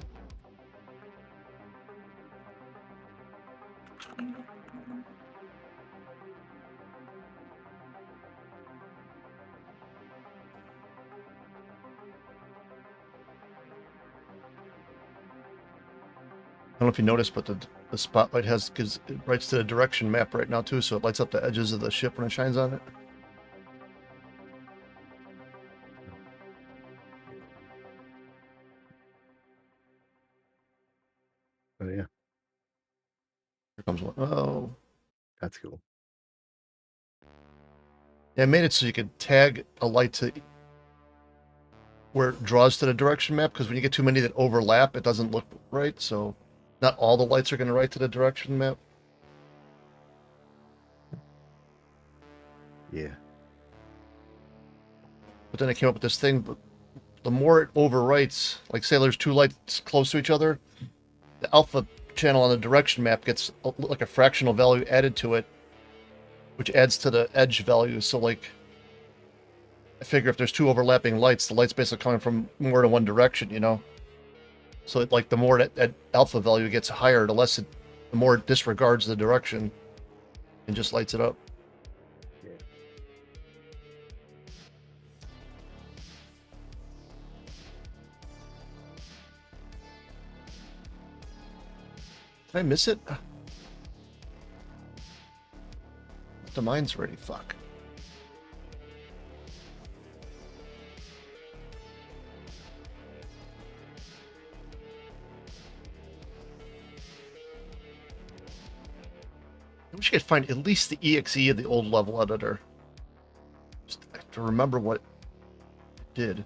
I don't know if you noticed, but the spotlight gives it writes to the direction map right now too, so it lights up the edges of the ship when it shines on it. Oh yeah, Here comes one. Oh, that's cool. yeah, I made it so you could tag a light to where it draws to the direction map, because when you get too many that overlap, it doesn't look right. So not all the lights are going to write to the direction map. Yeah. But then I came up with this thing, but the more it overwrites, like say there's two lights close to each other, the alpha channel on the direction map gets like a fractional value added to it, which adds to the edge value. So like, I figure if there's two overlapping lights, the light's basically coming from more than one direction, you know? So it, like the more that alpha value gets higher, the more it disregards the direction and just lights it up. Yeah. Did I miss it? The mine's ready. Fuck. I wish I could find at least the EXE of the old level editor. Just to remember what it did.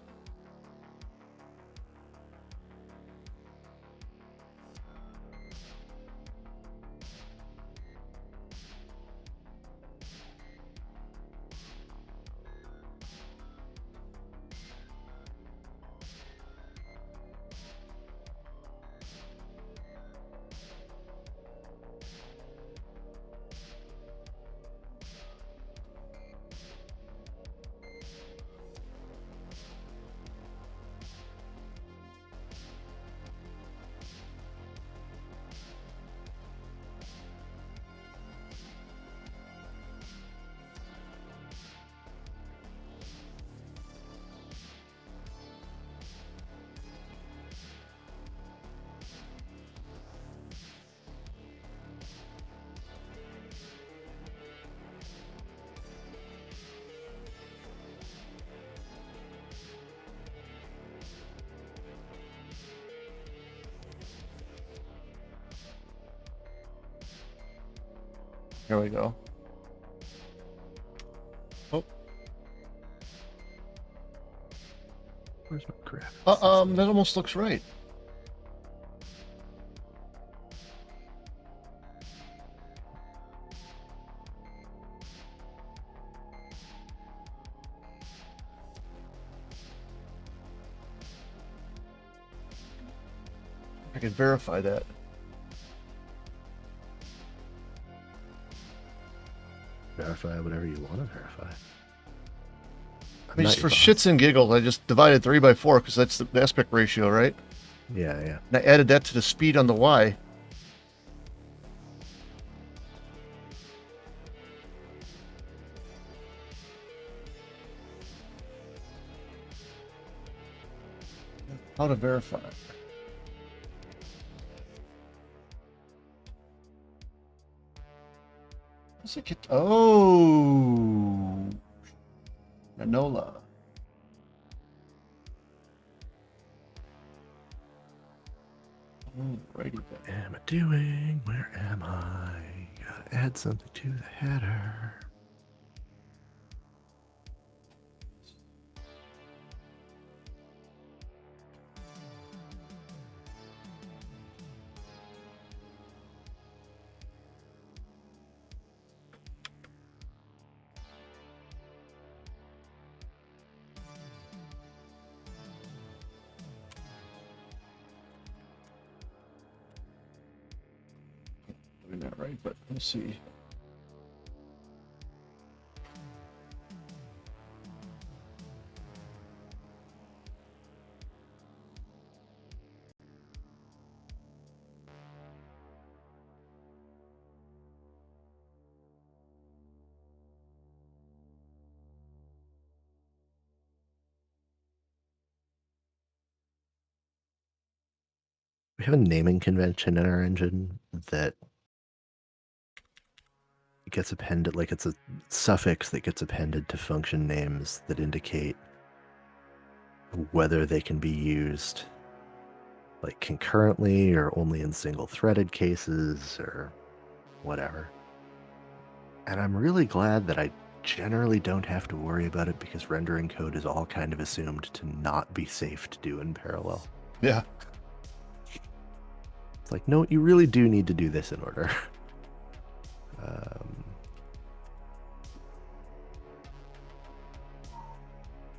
Here we go. Oh. Where's my crap? That almost looks right. I can verify that. Verify whatever you want to verify. I mean, just for shits and giggles, I just divided 3 by 4 because that's the aspect ratio, right? Yeah, yeah. And I added that to the speed on the Y. How to verify? What's it get? Oh, Manola. Alrighty then. What am I doing? Where am I? Gotta add something to the header. Doing that right, but let's see. We have a naming convention in our engine that gets appended, like it's a suffix that gets appended to function names that indicate whether they can be used like concurrently or only in single-threaded cases or whatever. And I'm really glad that I generally don't have to worry about it because rendering code is all kind of assumed to not be safe to do in parallel. Yeah. It's like, no, you really do need to do this in order.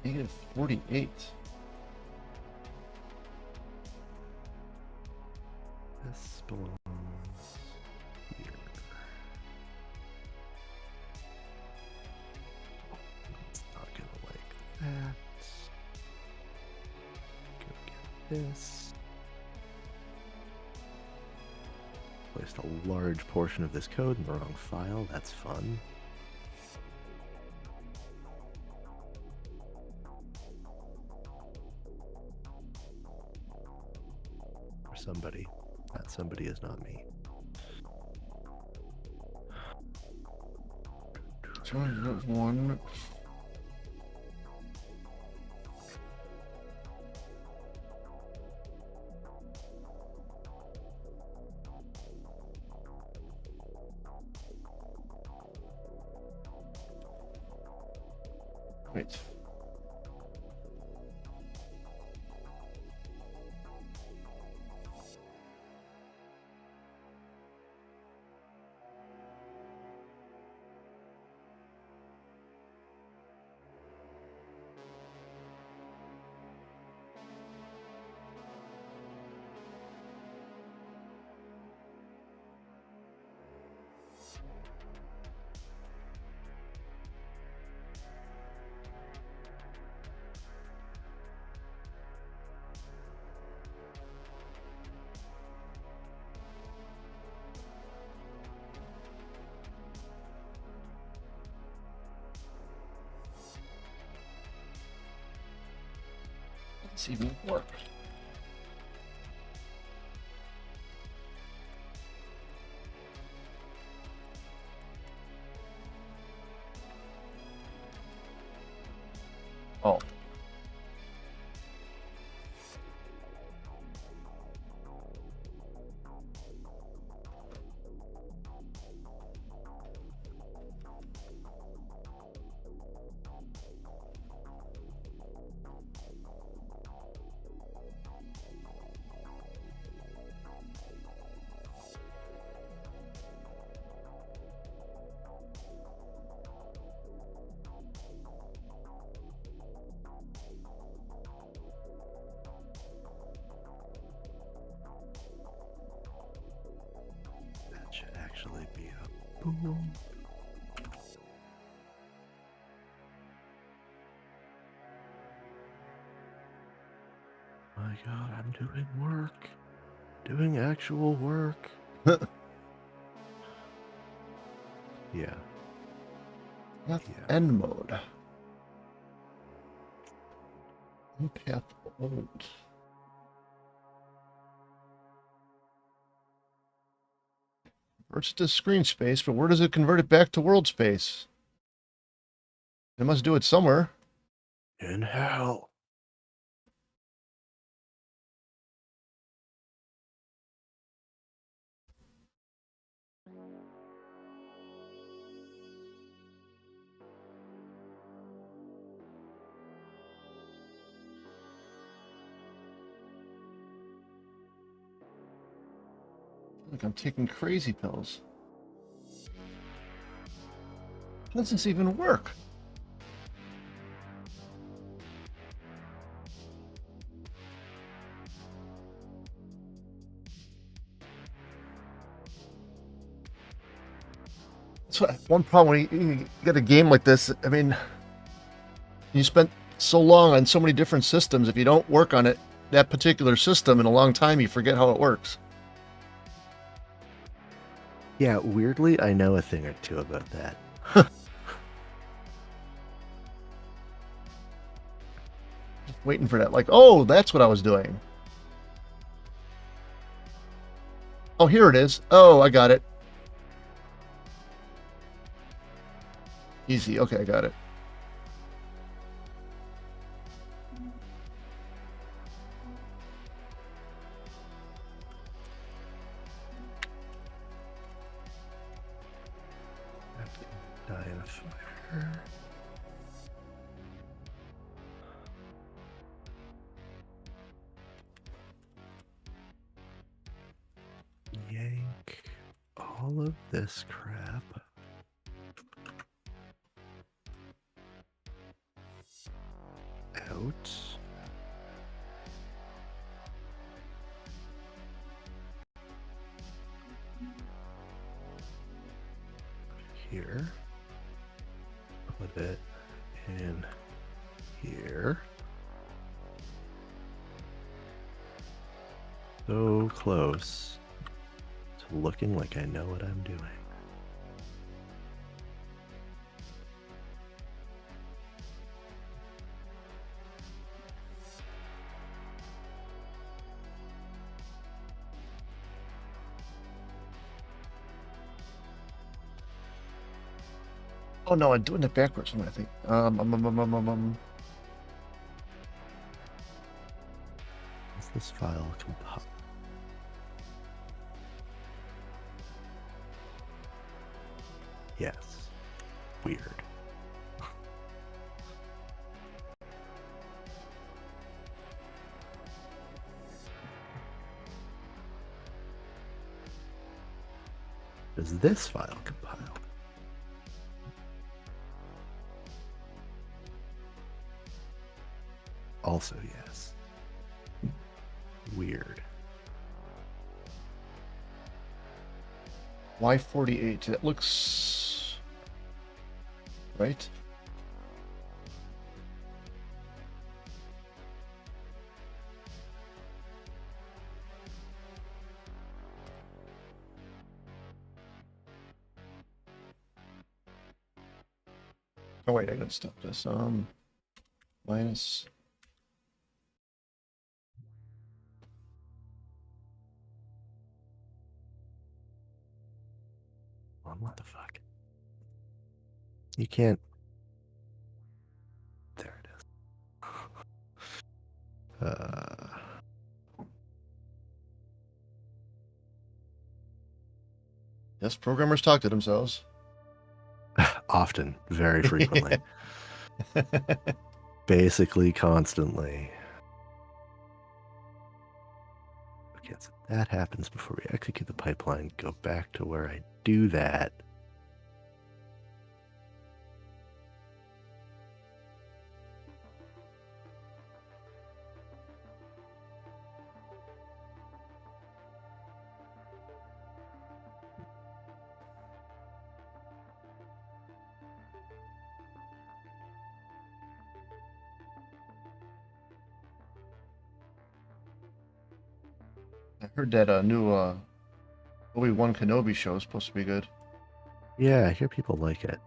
Negative 48. This belongs here. It's not gonna like that. Go get this. Placed a large portion of this code in the wrong file. That's fun. For somebody. That somebody is not me. So one. Wait. Let's even work. Oh. That should actually be a boom. god, I'm doing work. Doing actual work. Yeah. Not end mode. Path old. Converts it to screen space, but where does it convert it back to world space? It must do it somewhere. In hell. Like I'm taking crazy pills. How does this even work? So one problem when you get a game like this, I mean, you spent so long on so many different systems. If you don't work on it, that particular system in a long time, you forget how it works. Yeah, weirdly, I know a thing or two about that. Just waiting for that. Like, oh, that's what I was doing. Oh, here it is. Oh, I got it. Easy. Okay, I got it. Die in a fire. Yank all of this crap out. Here. Put it in here. So close to looking like I know what I'm doing. Oh no, I'm doing it backwards. I think. Is this file compile? Yes. Weird. Does this file compile? Also, yes. Weird. Y48. That looks right. Oh wait, I gotta stop this. Minus. What the fuck? You can't. There it is. Yes, programmers talk to themselves. Often, very frequently. Basically, constantly. Okay, so that happens before we execute the pipeline. Go back to where I do that. heard that new Obi-Wan Kenobi show is supposed to be good. Yeah, I hear people like it.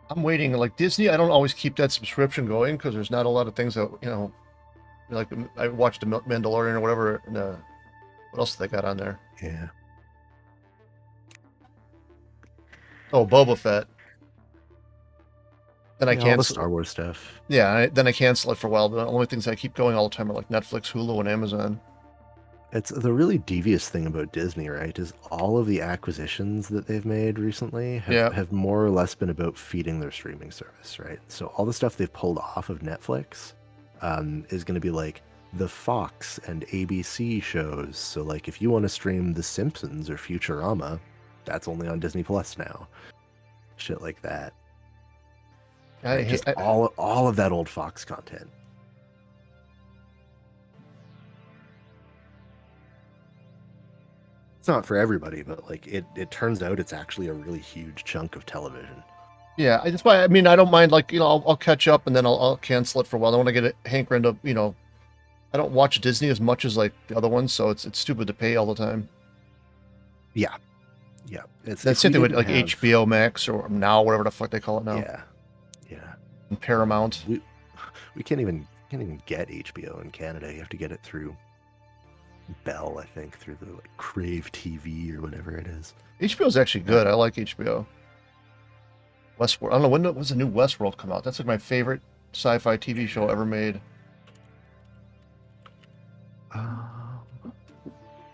I'm waiting. Like Disney, I don't always keep that subscription going because there's not a lot of things that, you know, like I watched The Mandalorian or whatever. And, what else do they got on there? Yeah. Oh, Boba Fett. Then I Yeah, all the cancel. Star Wars stuff. Yeah, then I cancel it for a while. The only things I keep going all the time are like Netflix, Hulu, and Amazon. It's the really devious thing about Disney, right? Is all of the acquisitions that they've made recently have more or less been about feeding their streaming service, right? So all the stuff they've pulled off of Netflix is going to be like the Fox and ABC shows. So like if you want to stream The Simpsons or Futurama, that's only on Disney Plus now. Shit like that. Just all of that old Fox content. It's not for everybody, but like it turns out it's actually a really huge chunk of television. Yeah, that's why. I mean, I don't mind. Like, you know, I'll catch up and then I'll cancel it for a while. I want to get a hankering to, you know, I don't watch Disney as much as like the other ones, so it's stupid to pay all the time. Yeah, That's the same thing with like HBO Max or Now, whatever the fuck they call it now. Yeah. And Paramount. We can't even get HBO in Canada. You have to get it through Bell, I think, through the like Crave TV or whatever it is. HBO is actually good. I like HBO. Westworld. I don't know when was the new Westworld come out. That's like my favorite sci-fi TV show ever made.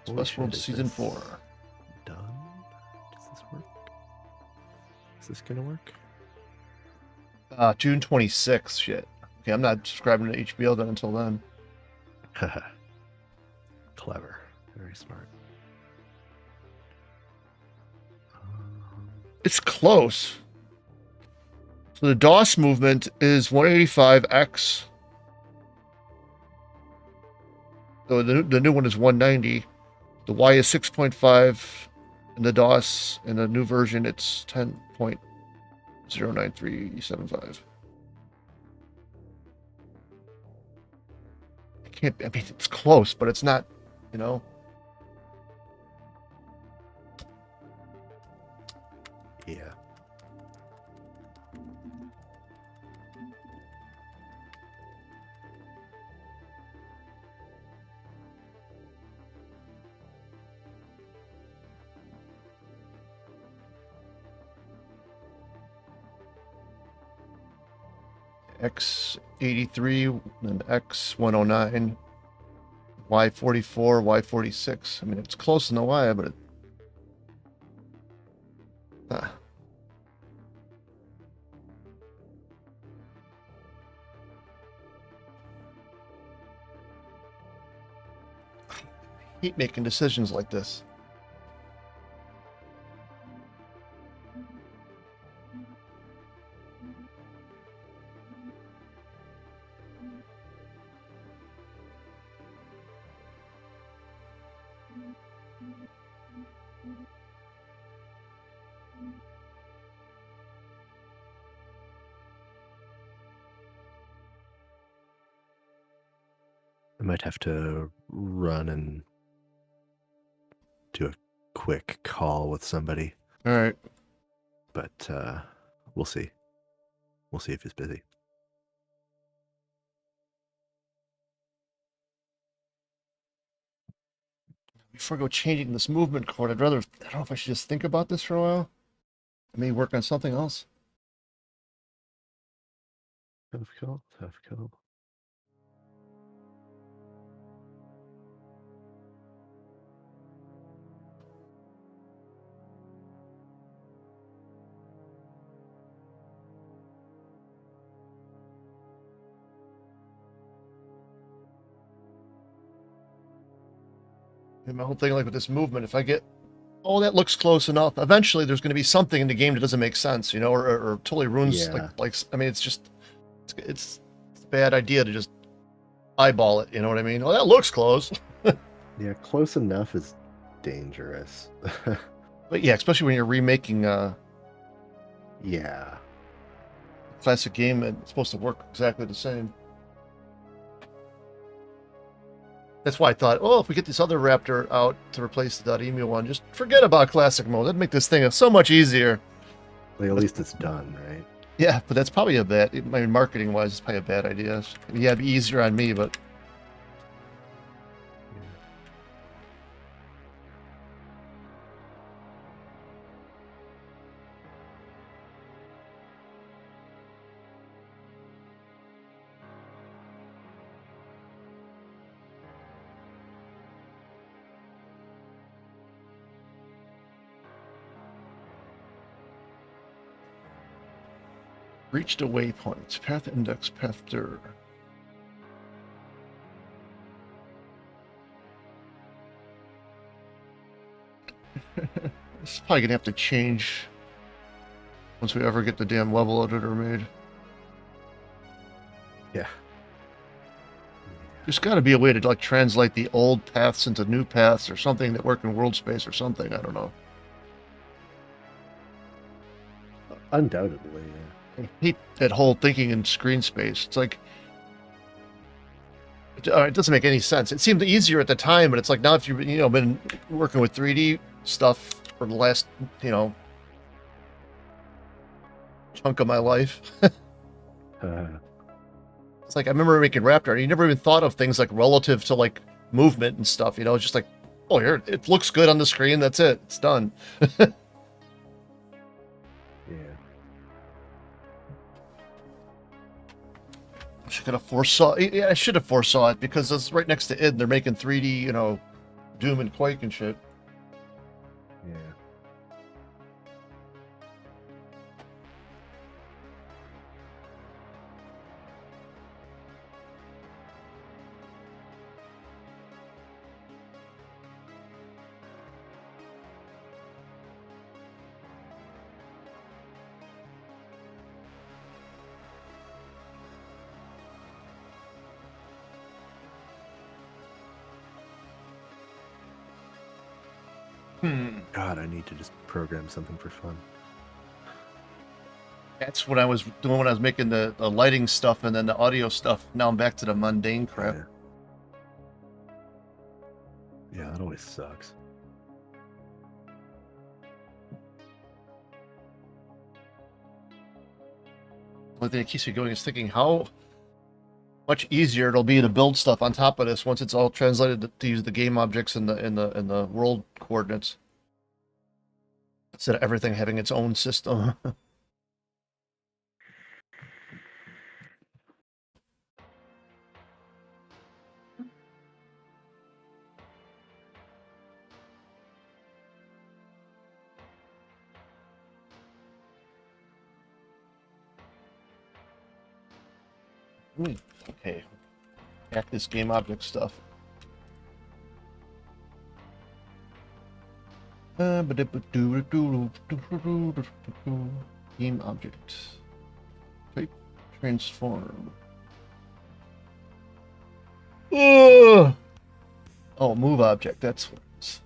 Westworld season 4. Done? Does this work? Is this gonna work? June 26th. Shit. Okay, I'm not subscribing to HBO then until then. Clever. Very smart. It's close. So the DOS movement is 185x. So the new one is 190. The Y is 6.5. In the DOS, in the new version, it's 10.09375. I mean, it's close, but it's not, you know. Yeah. X83 and X109, Y44, Y46. I mean, it's close in the Y, but I hate making decisions like this. I might have to run and do a quick call with somebody. All right. But we'll see. We'll see if he's busy. Before I go changing this movement code, I don't know if I should just think about this for a while. I may work on something else. Tough call. And my whole thing, like with this movement, if I get, oh, that looks close enough, eventually there's going to be something in the game that doesn't make sense, you know, or totally ruins. Yeah. Like I mean, it's a bad idea to just eyeball it. You know what I mean? Oh, that looks close. Yeah, close enough is dangerous. But yeah, especially when you're remaking yeah. classic game and it's supposed to work exactly the same. That's why I thought, oh, if we get this other Raptor out to replace the .emu one, just forget about classic mode. That'd make this thing so much easier. Like, at least it's done, right? Yeah, but that's probably a bad. I mean, marketing-wise, it's probably a bad idea. Yeah, it'd be easier on me, but reached a waypoint. Path index, path dir. This is probably gonna have to change once we ever get the damn level editor made. Yeah. There's got to be a way to like translate the old paths into new paths or something that work in world space or something. I don't know. Undoubtedly, yeah. I hate that whole thinking in screen space. It's like it doesn't make any sense. It seemed easier at the time, but it's like now if you've been working with 3D stuff for the last chunk of my life. It's like I remember making Raptor, and you never even thought of things like relative to like movement and stuff. It's just like, oh, here it looks good on the screen. That's it. It's done. Yeah. I should have foresaw. Yeah, I should have foresaw it because it's right next to id. They're making 3D, Doom and Quake and shit. Yeah. God, I need to just program something for fun. That's what I was doing when I was making the lighting stuff and then the audio stuff. Now I'm back to the mundane crap. Yeah, that always sucks. One thing that keeps me going is thinking how much easier it'll be to build stuff on top of this once it's all translated to use the game objects and the world coordinates instead of everything having its own system. Okay, hack this game object stuff. Game object. Type transform. Oh, move object. That's what it is.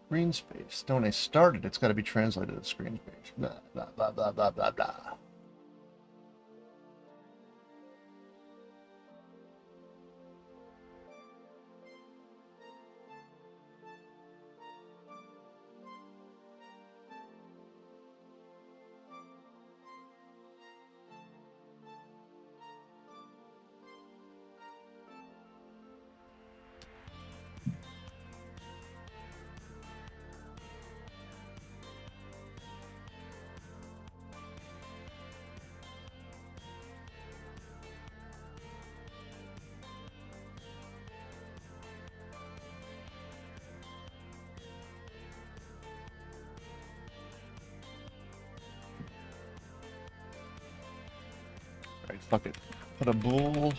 Screen space. When I started, it's got to be translated to screen space. Blah, blah, blah, blah, blah, blah, blah. Alright, fuck it. Put a bool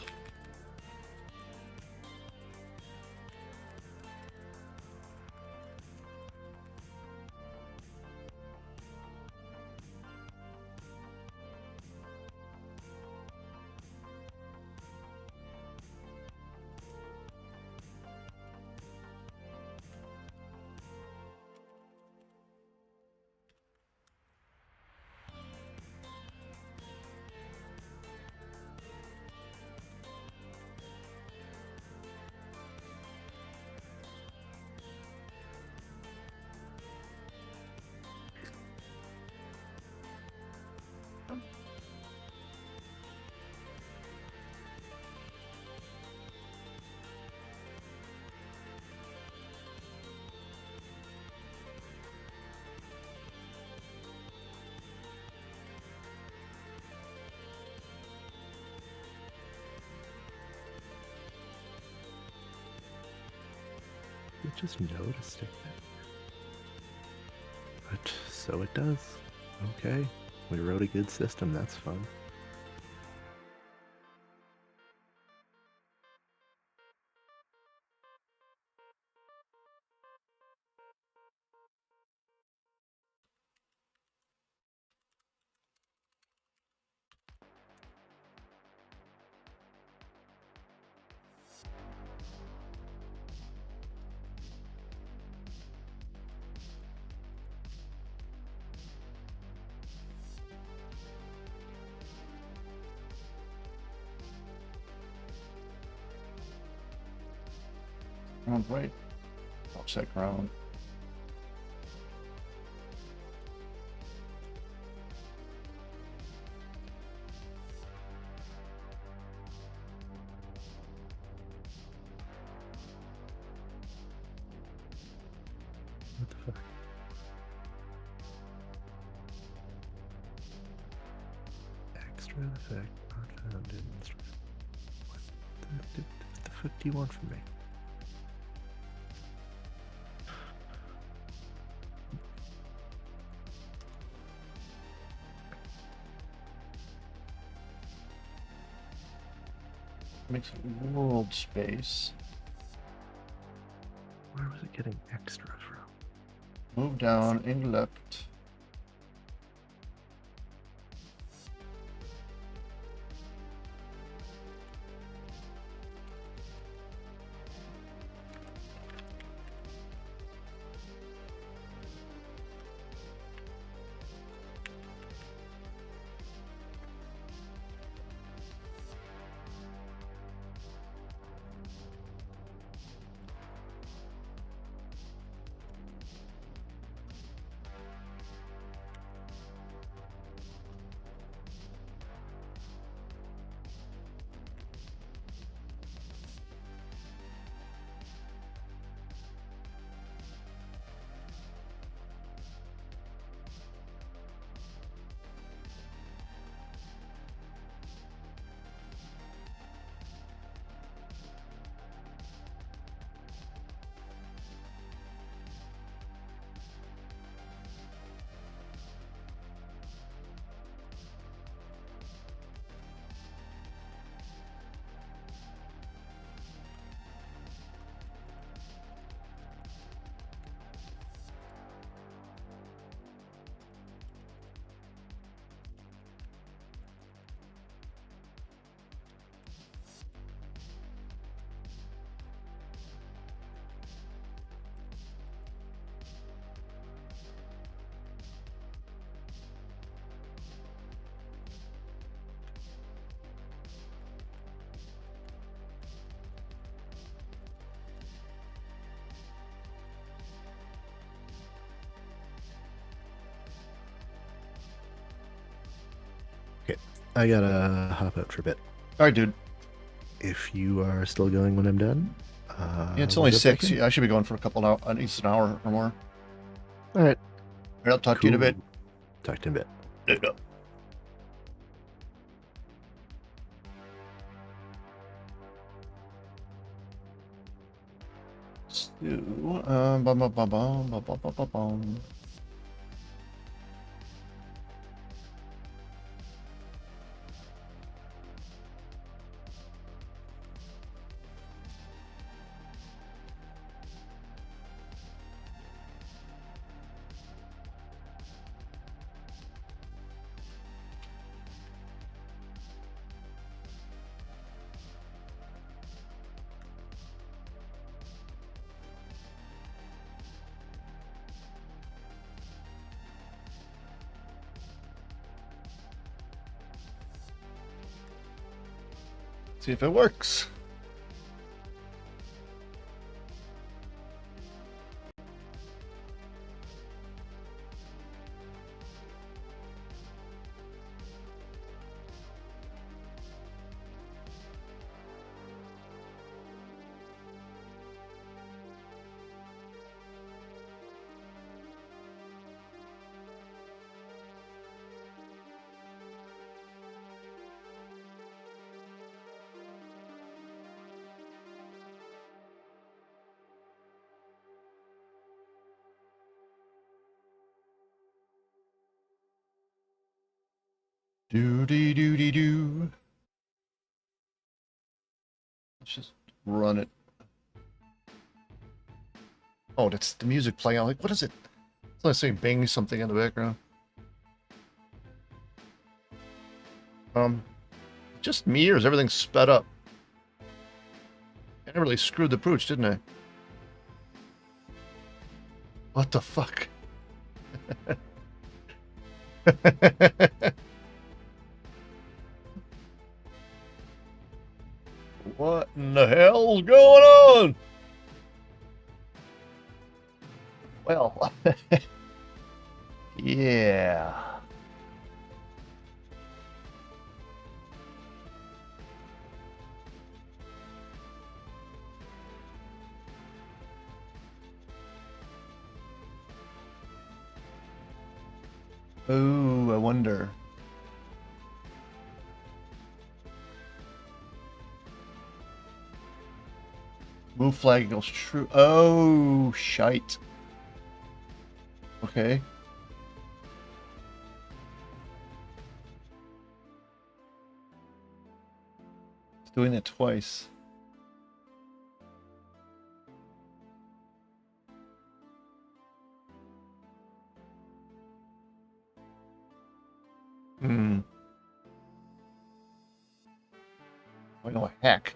It just know to stick that. But so it does. Okay. We wrote a good system. That's fun. Ground right. Offset ground. What the fuck? Extra effect not found in instrument. What the fuck do you want from me? Makes it world space. Where was it getting extra from? Move down and left. Okay, I gotta hop out for a bit. All right, dude. If you are still going when I'm done, Yeah, it's we'll only jump back 6. in. I should be going for a couple of hours, at least an hour or more. All right. All right, I'll talk to you in a bit. Talk to you in a bit. No. So, bum, bum, bum, bum, bum, bum, bum, bum, bum. See if it works. Doody doody doo. Let's just run it. Oh, that's the music playing. I'm like, what is it? It's like saying bang something in the background. Just me, or is everything sped up? I really screwed the pooch, didn't I? What the fuck? What in the hell's going on? Well, yeah. Oh, I wonder. Move flag equals true. Oh, shite. Okay. It's doing that twice. Hmm. I know a heck.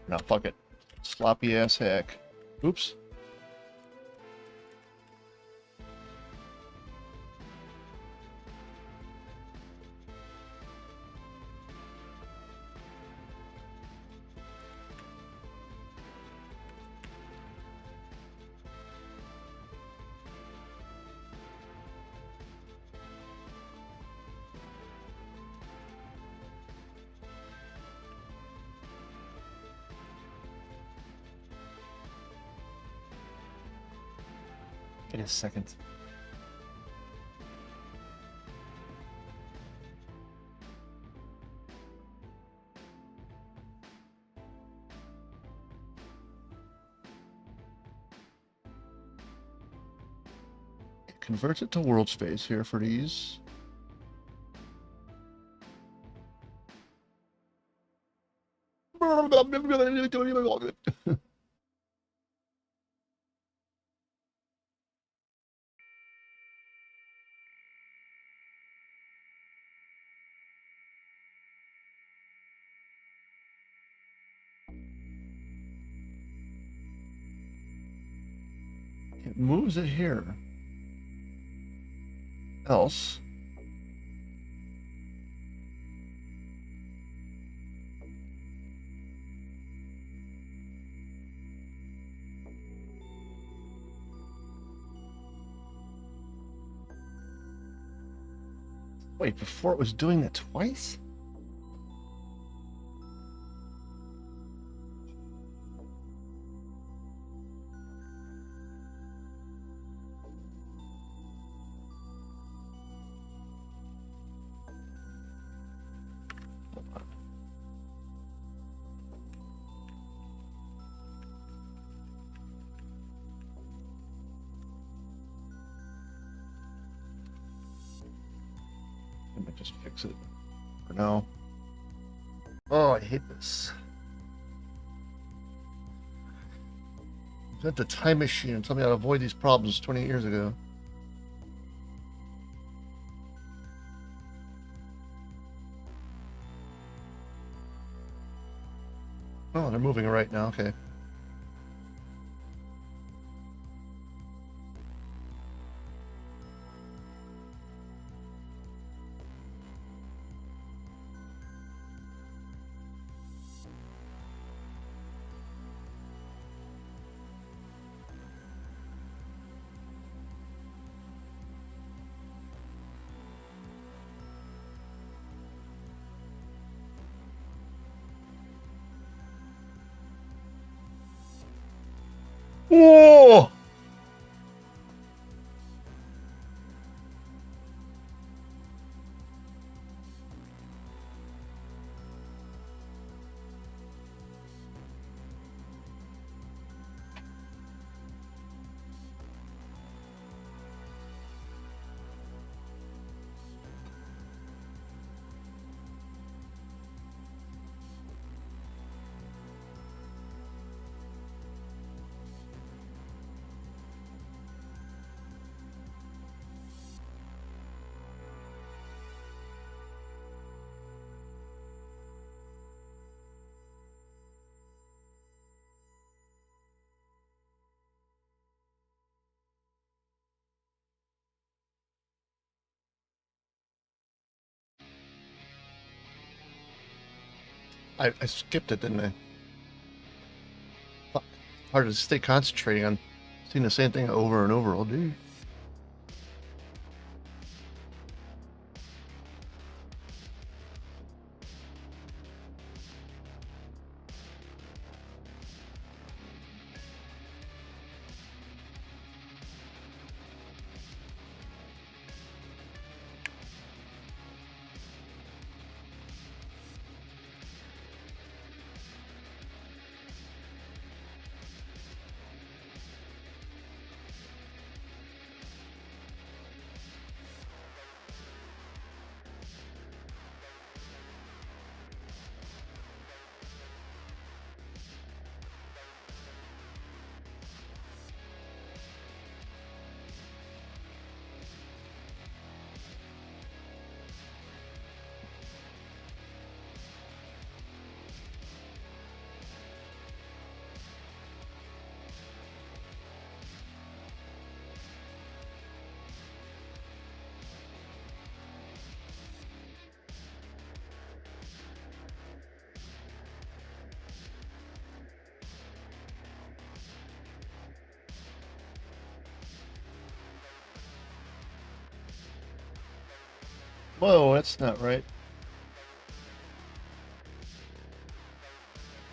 No, fuck it. Sloppy ass hack. Oops. Wait a second. It converts it to world space here for these. It moves it here. Else. Wait, before it was doing that twice? Let me just fix it for now. Oh, I hate this. Invent the time machine and tell me how to avoid these problems 20 years ago. Oh, they're moving right now. Okay. Whoa! I skipped it, didn't I? Fuck. Hard to stay concentrating on seeing the same thing over and over all day. Whoa, that's not right.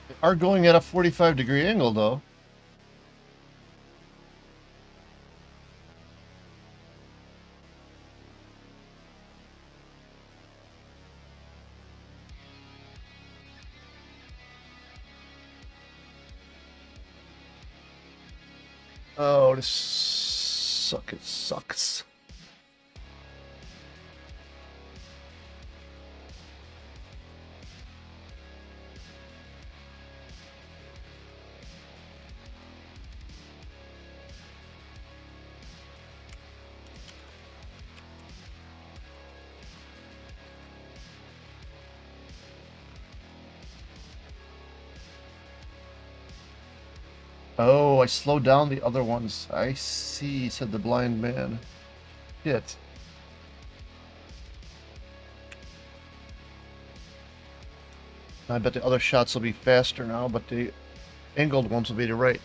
They are going at a 45-degree angle, though. Oh, this sucks. Oh, I slowed down the other ones. I see, said the blind man. Shit. I bet the other shots will be faster now, but the angled ones will be to right.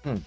Hmm.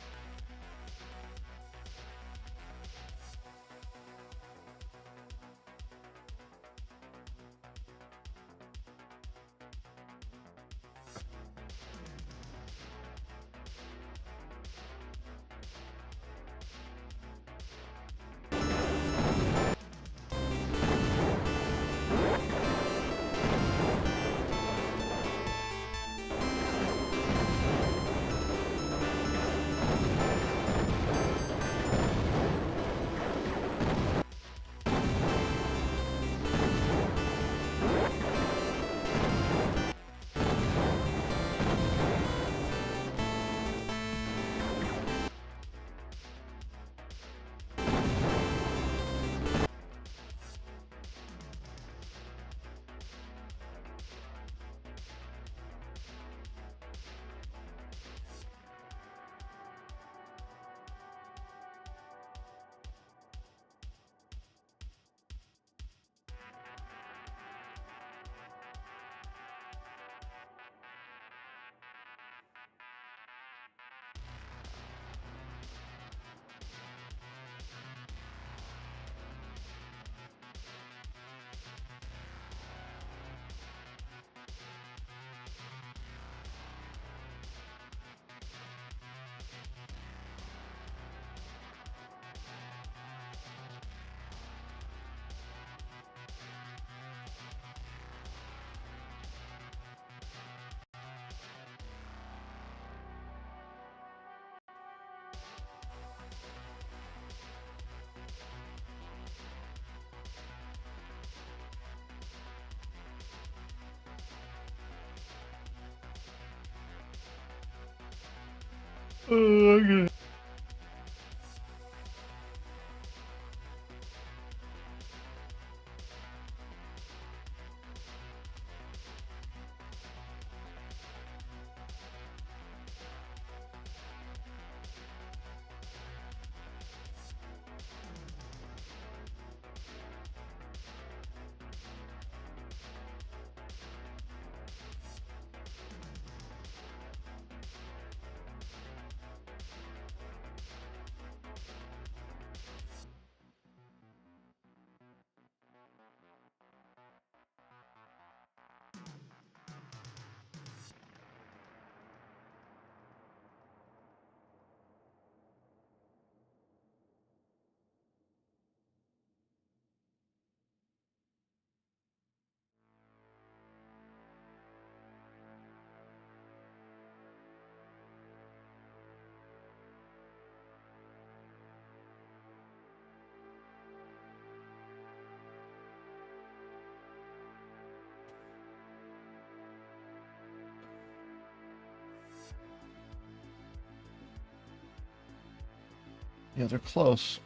Okay. Yeah, they're close.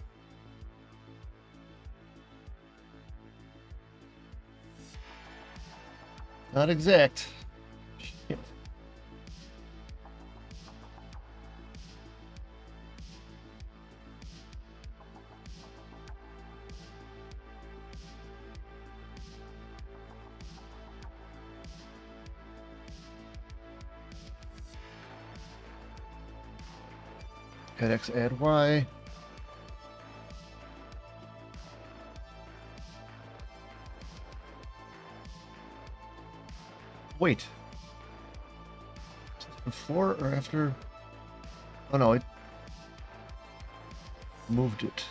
Not exact. Shit. Add X, add Y. Wait. Is this before or after? Oh no, it moved it.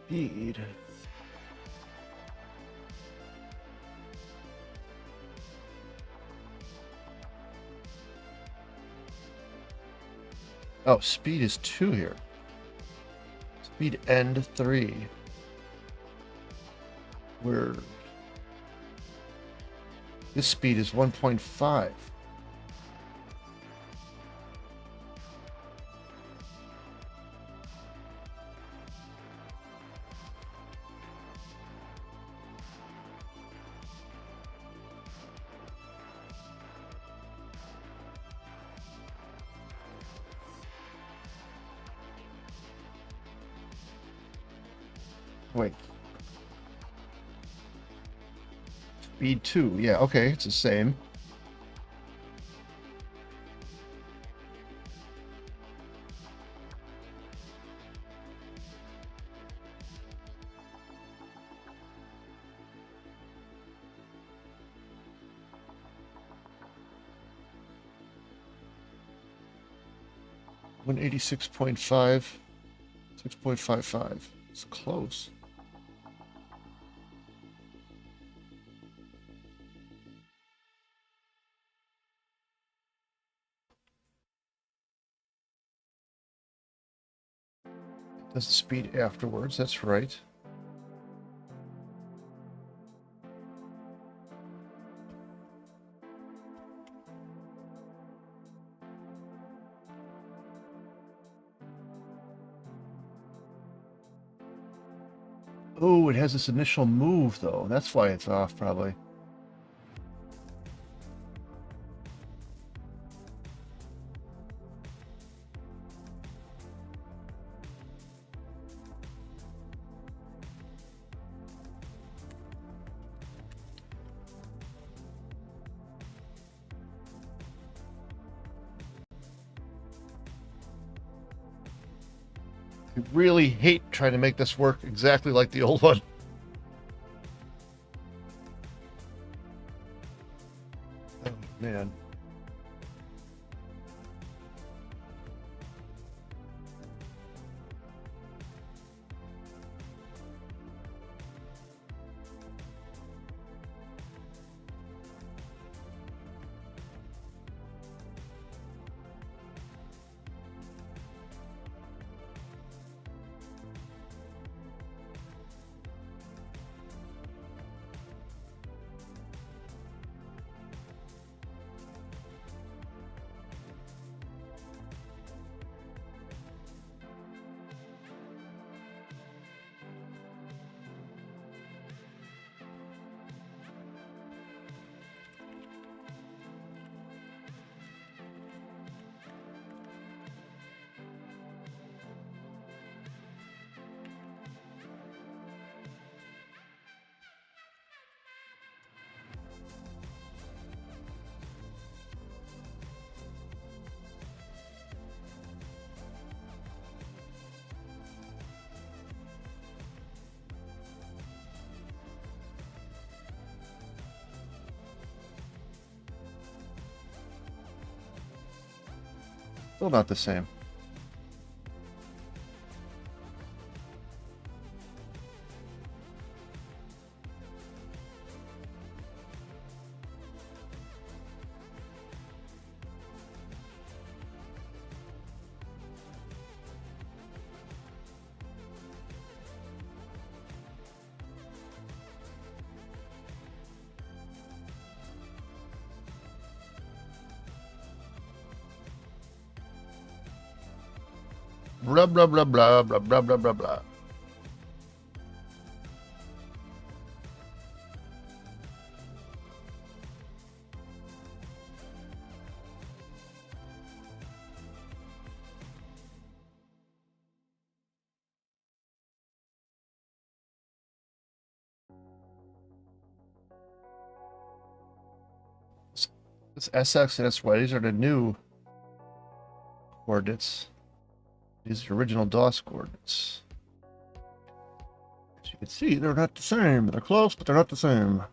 Speed. Oh, speed is 2 here. Speed end 3. Where this speed is 1.5. Wait. Speed 2. Yeah, okay, it's the same. $186.5, 6.55. It's close. That's the speed afterwards, that's right. Oh, it has this initial move, though. That's why it's off, probably. I really hate trying to make this work exactly like the old one. Oh, man. Still not the same. Blah, blah, blah, blah, blah, blah, blah, blah, blah. This SX and SY, these are the new coordinates. These are original DOS coordinates. As you can see, they're not the same. They're close, but they're not the same.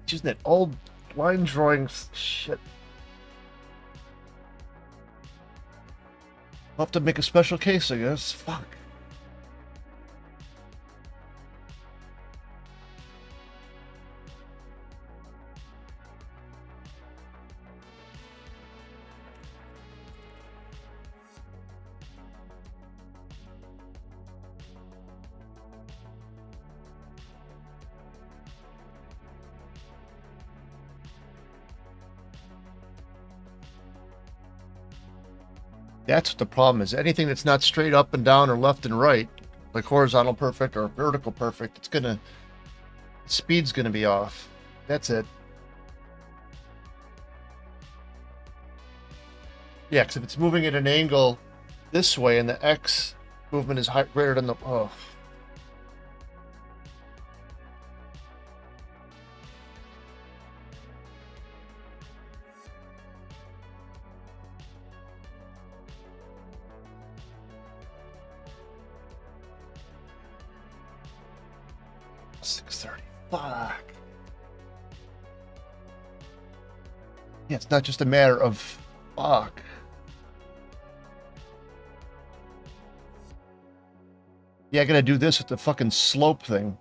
Just that old line drawings shit. I'll have to make a special case, I guess. Fuck. That's what the problem is. Anything that's not straight up and down or left and right, like horizontal perfect or vertical perfect, it's gonna, speed's gonna be off. That's it. Yeah, because if it's moving at an angle this way and the X movement is greater than the, oh. Fuck. Yeah, it's not just a matter of fuck. Yeah, I gotta do this with the fucking slope thing.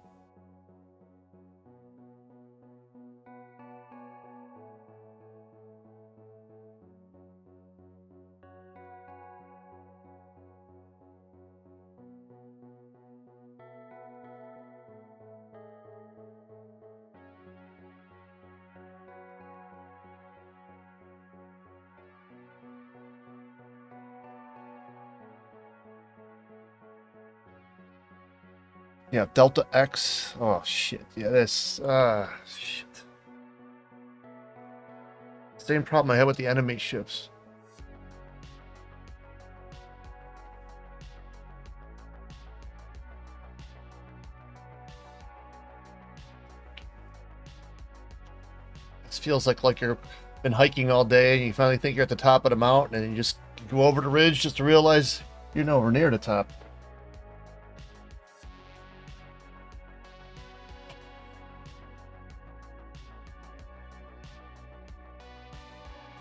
Yeah, delta X. Oh shit. Yeah, this. Shit. Same problem I had with the enemy ships. This feels like you're been hiking all day and you finally think you're at the top of the mountain and you just go over the ridge just to realize you're nowhere near the top.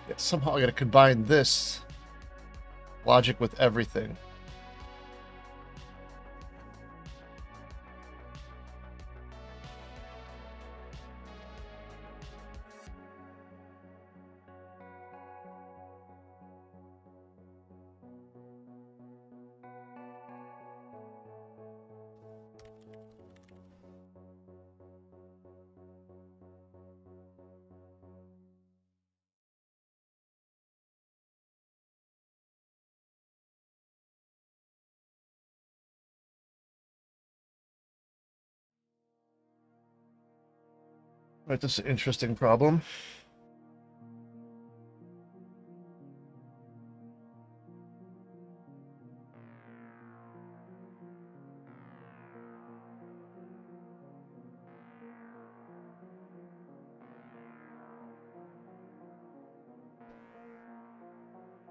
Yeah, somehow I gotta combine this logic with everything. Right, this is an interesting problem.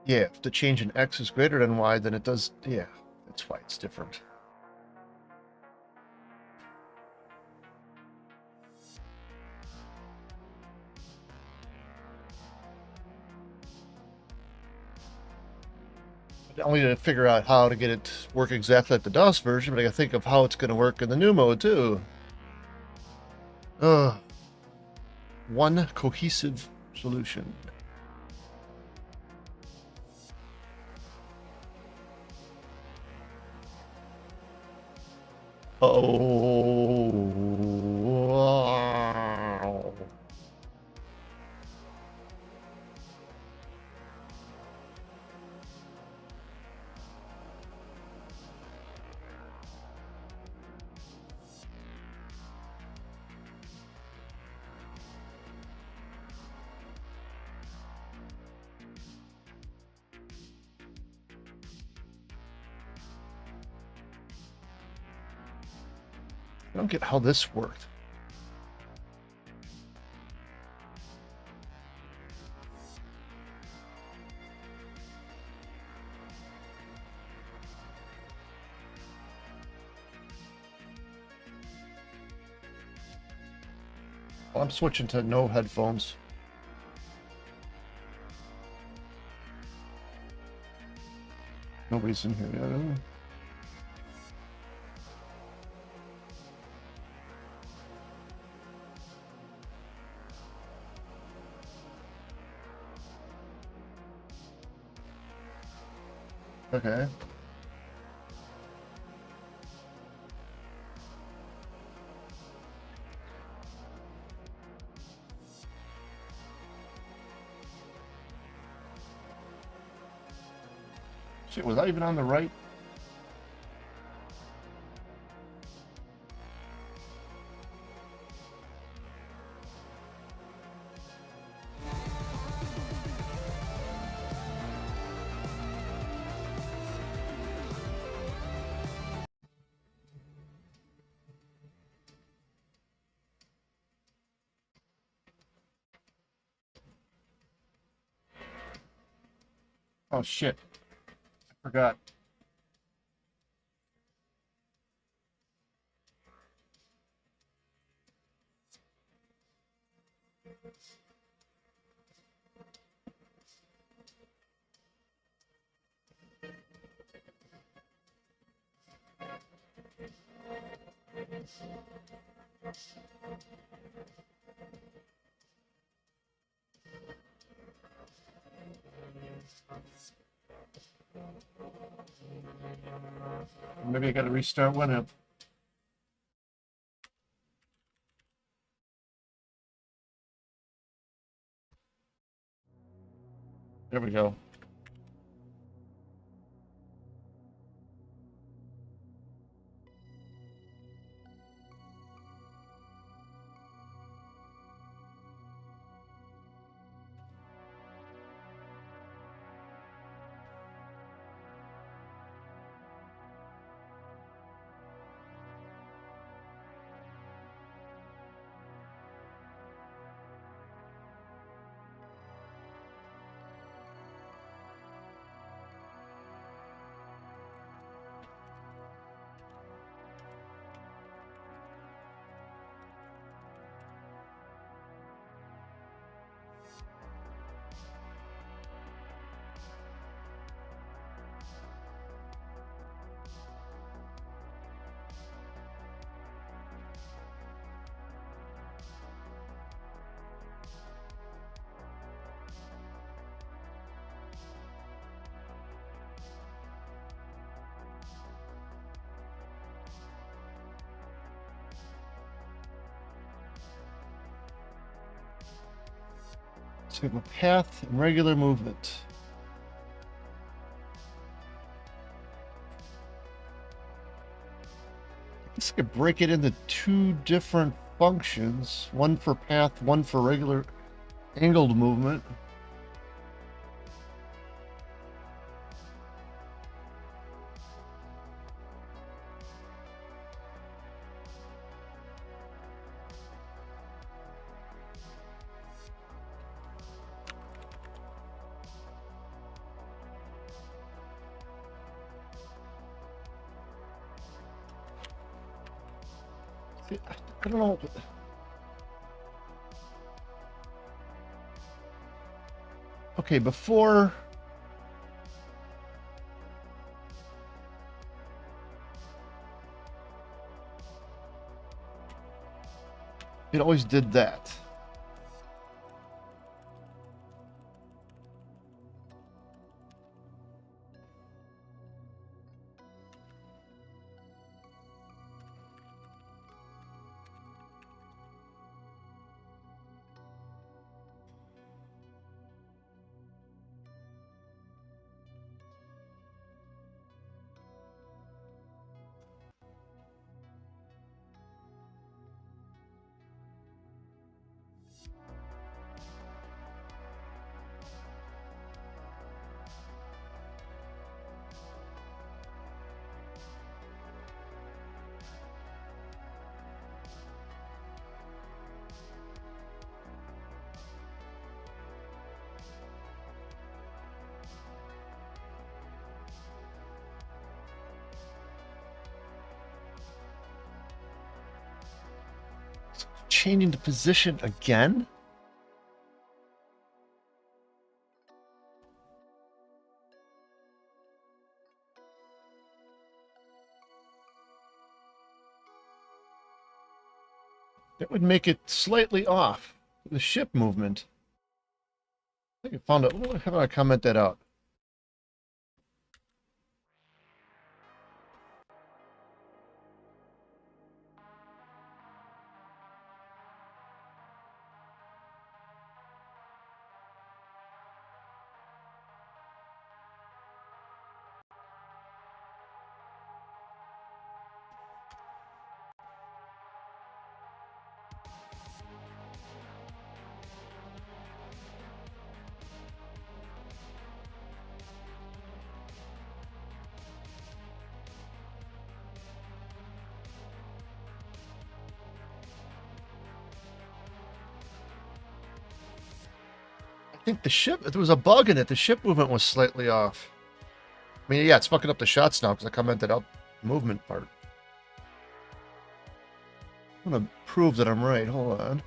Yeah, if the change in X is greater than Y, then it does, yeah, that's why it's different. Not only to figure out how to get it to work exactly like the DOS version, but I gotta think of how it's gonna work in the new mode too. One cohesive solution. Oh. I don't get how this worked. Well, I'm switching to no headphones. Nobody's in here yet. Okay. Shit, was I even on the right? Oh shit. I forgot. Maybe I gotta restart one up. There we go. So we have a path and regular movement. I guess I could break it into two different functions. One for path, one for regular angled movement. I don't know. Okay, before it always did that. Changing the position again? That would make it slightly off. The ship movement. I think I found it. How do I comment that out? I think the ship, there was a bug in it. The ship movement was slightly off. I mean, yeah, it's fucking up the shots now because I commented out the movement part. I'm going to prove that I'm right. Hold on.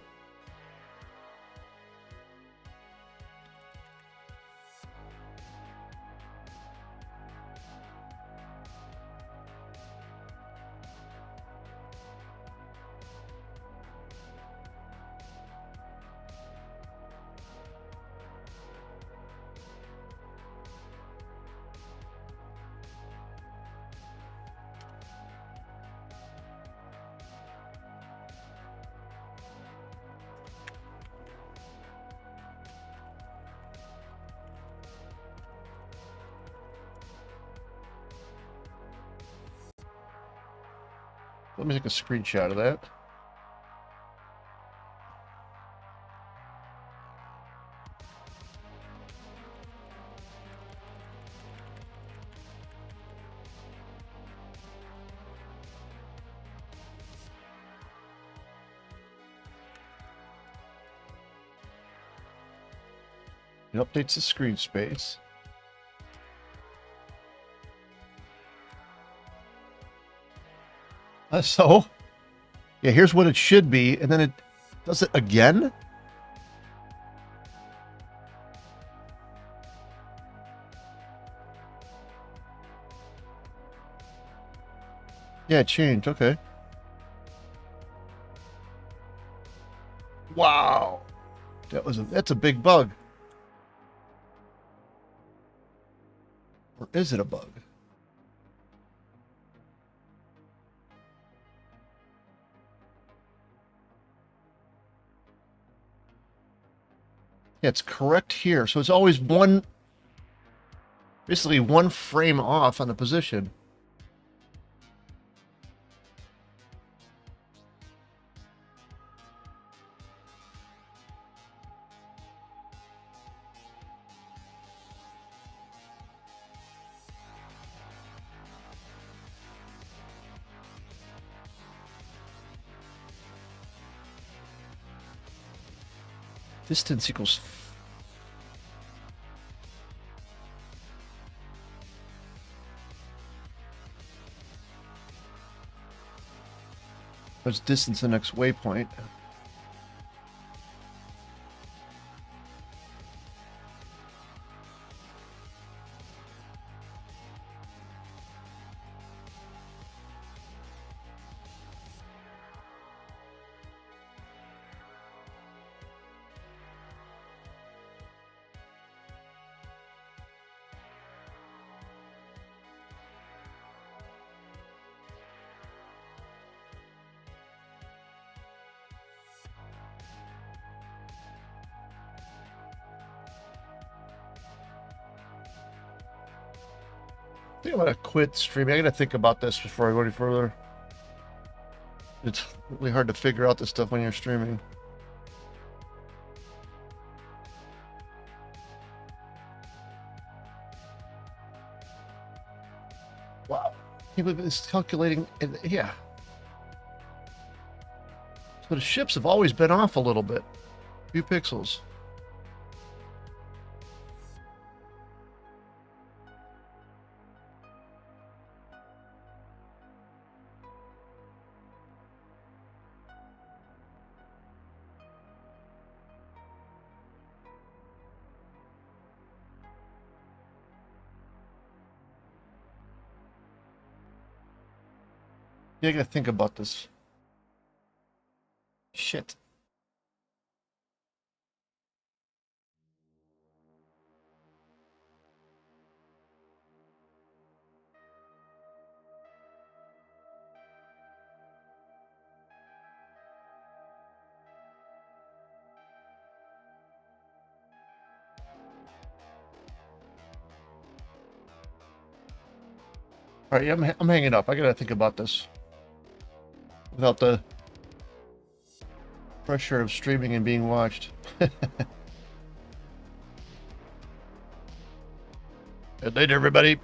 Let me take a screenshot of that. It updates the screen space. So, yeah, here's what it should be, and then it does it again? Yeah, it changed, okay. Wow. That's a big bug. Or is it a bug? Yeah, it's correct here. So it's always basically one frame off on the position. Distance equals... What's distance the next waypoint? I think I'm gonna quit streaming. I gotta think about this before I go any further. It's really hard to figure out this stuff when you're streaming. Wow. It's calculating. Yeah. So the ships have always been off a little bit. A few pixels. Yeah, I gotta think about this. Shit. All right, yeah, I'm hanging up. I gotta think about this without the pressure of streaming and being watched. Good night, everybody.